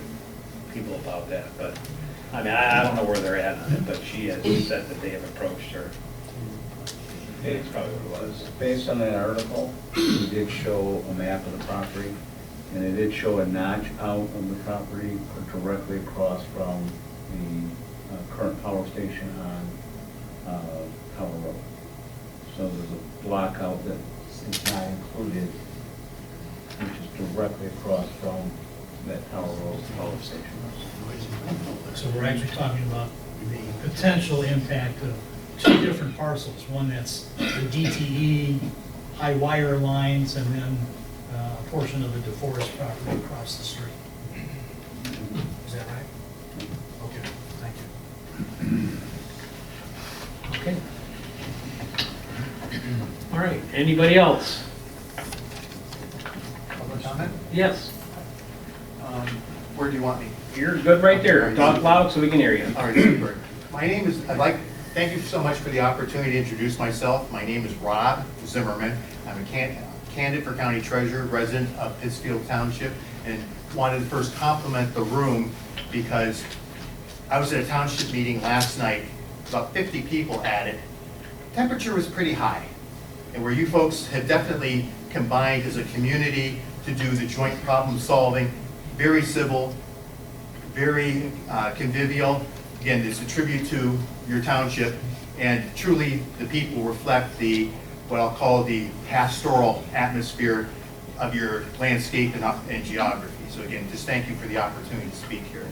people about that, but, I mean, I don't know where they're at on it, but she has said that they have approached her. That's probably what it was. Based on that article, we did show a map of the property, and it did show a notch out of the property directly across from the current power station on Tower Road. So there's a block out that is not included, which is directly across from that Tower Road power station. So we're actually talking about the potential impact of two different parcels, one that's the DTE, high wire lines, and then a portion of the DeForest property across the street. Is that right? Okay, thank you. Okay. All right, anybody else? Public comment? Yes. Where do you want me? You're good right there. Talk loud so we can hear you. All right, super. My name is, thank you so much for the opportunity to introduce myself. My name is Rob Zimmerman. I'm a candidate for county treasurer, resident of Pittsfield Township, and wanted to first compliment the room because I was at a township meeting last night, about 50 people at it. Temperature was pretty high, and where you folks have definitely combined as a community to do the joint problem solving, very civil, very convivial. Again, it's a tribute to your township, and truly the people reflect the, what I'll call the pastoral atmosphere of your landscape and geography. So again, just thank you for the opportunity to speak here.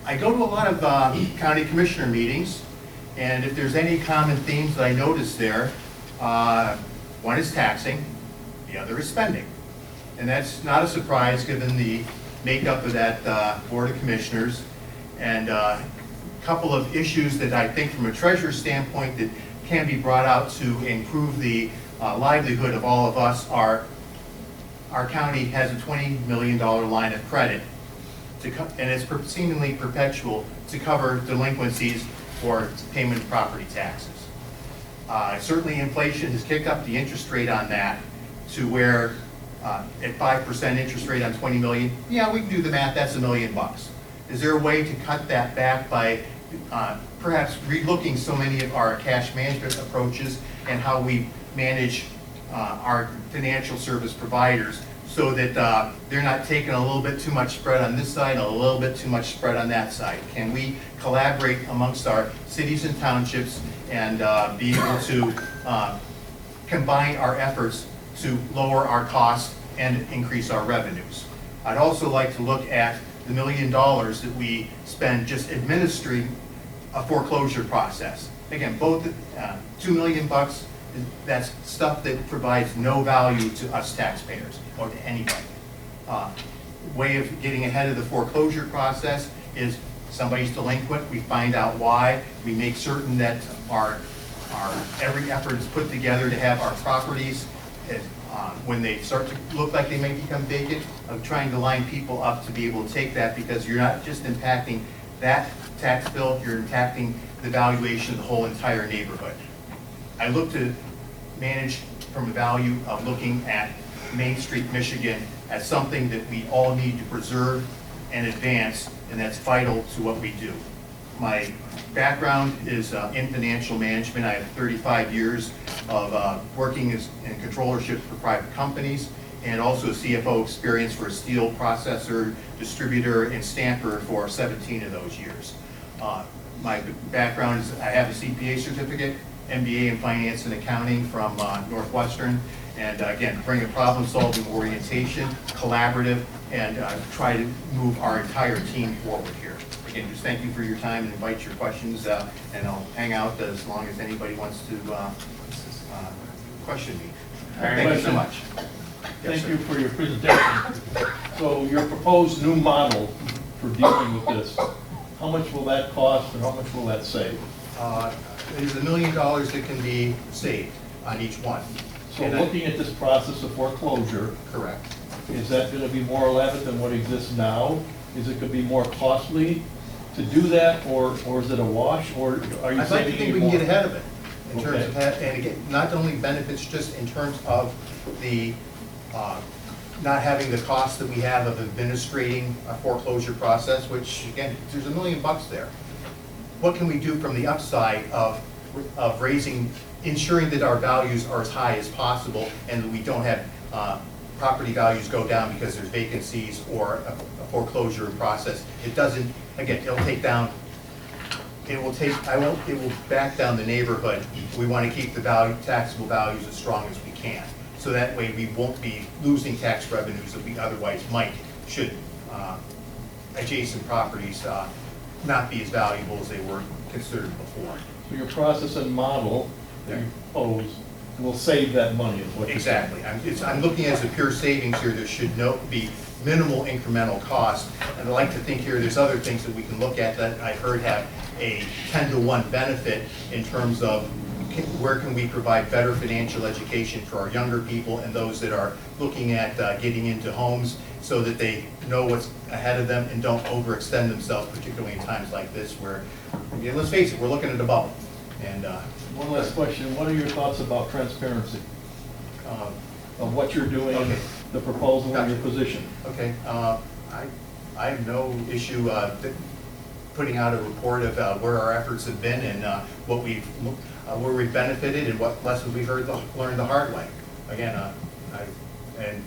I go to a lot of county commissioner meetings, and if there's any common themes that I notice there, one is taxing, the other is spending. And that's not a surprise given the makeup of that Board of Commissioners. And a couple of issues that I think from a treasurer standpoint that can be brought out to improve the livelihood of all of us are our county has a $20 million line of credit and it's seemingly perpetual to cover delinquencies for payment of property taxes. Certainly inflation has kicked up the interest rate on that to where at 5% interest rate on 20 million, yeah, we can do the math, that's $1 million. Is there a way to cut that back by perhaps relooking so many of our cash management approaches and how we manage our financial service providers so that they're not taking a little bit too much spread on this side and a little bit too much spread on that side? Can we collaborate amongst our cities and townships and be able to combine our efforts to lower our costs and increase our revenues? I'd also like to look at the $1 million that we spend just administering a foreclosure process. Again, both $2 million, that's stuff that provides no value to us taxpayers or to anybody. Way of getting ahead of the foreclosure process is somebody's delinquent, we find out why, we make certain that our every effort is put together to have our properties when they start to look like they may become vacant, of trying to line people up to be able to take that, because you're not just impacting that tax bill, you're impacting the valuation of the whole entire neighborhood. I look to manage from the value of looking at Main Street, Michigan as something that we all need to preserve and advance, and that's vital to what we do. My background is in financial management. I have 35 years of working in controllership for private companies, and also CFO experience for a steel processor, distributor, and stamper for 17 of those years. My background is I have a CPA certificate, MBA in finance and accounting from Northwestern, and again, bring a problem-solving orientation, collaborative, and try to move our entire team forward here. Again, just thank you for your time and invite your questions, and I'll hang out as long as anybody wants to question me. Thank you so much. Thank you for your presentation. So your proposed new model for dealing with this, how much will that cost and how much will that save? There's $1 million that can be saved on each one. So looking at this process of foreclosure. Correct. Is that going to be more elaborate than what exists now? Is it going to be more costly to do that, or is it a wash, or are you I'd like to think we can get ahead of it in terms of that, and again, not only benefits just in terms of the not having the cost that we have of administrating a foreclosure process, which again, there's $1 million there. What can we do from the upside of raising, ensuring that our values are as high as possible and that we don't have property values go down because there's vacancies or a foreclosure process? It doesn't, again, it'll take down, it will back down the neighborhood. We want to keep the taxable values as strong as we can. So that way we won't be losing tax revenues that we otherwise might, should adjacent properties not be as valuable as they were considered before. So your process and model that you propose will save that money, is what you're saying. Exactly. I'm looking at it as a pure savings here. There should be minimal incremental cost. And I'd like to think here there's other things that we can look at that I've heard have a 10-to-1 benefit in terms of where can we provide better financial education for our younger people and those that are looking at getting into homes, so that they know what's ahead of them and don't overextend themselves, particularly in times like this where, again, let's face it, we're looking at a bubble. And one last question. What are your thoughts about transparency of what you're doing, the proposal, and your position? Okay. I have no issue. putting out a report of where our efforts have been and what where we've benefited and what lessons we learned the hard way. Again, and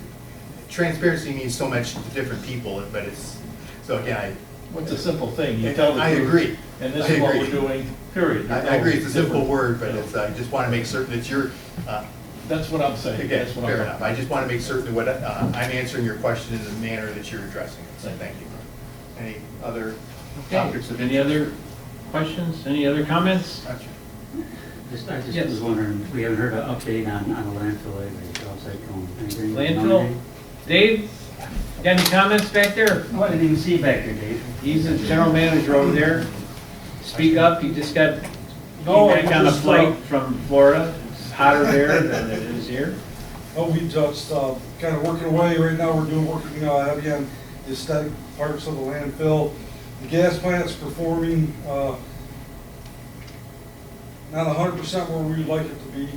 transparency means so much to different people, but so again, What's a simple thing? You tell the truth. I agree. And this I is what agree. we're doing, period. I agree, it's a simple word, but it's, I just want to make certain that you're, That's what I'm saying. again, That's what fair I'm- enough. I just want to make certain what, I'm answering your question in the manner that you're addressing it, so thank you. Any other topics of Any other questions, any other comments? Gotcha. I just Yes. was wondering, we haven't heard an update on the landfill lately, outside going. Anything? Landfill? Dave, got any comments back there? Oh, I didn't even see you back there, Dave. He's the general manager over there. Speak up, he just got No, back on a just, flight from Florida. It's hotter there than it is here. Oh, we just kind of working away right now. We're working heavy on the aesthetic parts of the landfill. The gas plant's performing not 100% where we'd like it to be.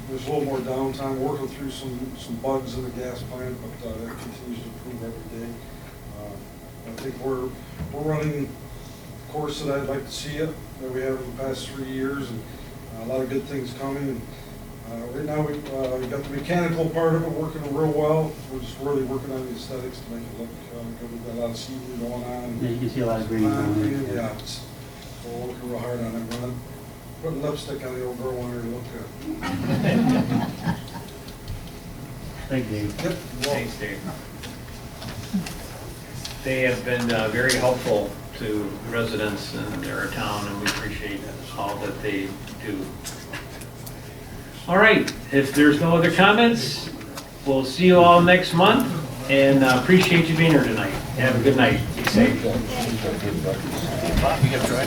There's a little more downtime, working through some bugs in the gas plant, but that continues to improve every day. I think we're running the course that I'd like to see it, that we have in the past 3 years, and a lot of good things coming. Right now, we've got the mechanical part of it working real well. We're just really working on the aesthetics to make it look good. We've got a lot of seeding going on. Yeah, you can see a lot of green going on. Yeah, so we're working real hard on it. We're not putting lipstick on the old girl, wanting her to look good. Thank you. Yep. Thanks, Dave. They have been very helpful to residents in our town, and we appreciate all that they do. All right, if there's no other comments, we'll see you all next month, and appreciate you being here tonight. Have a good night. Be safe. You got dry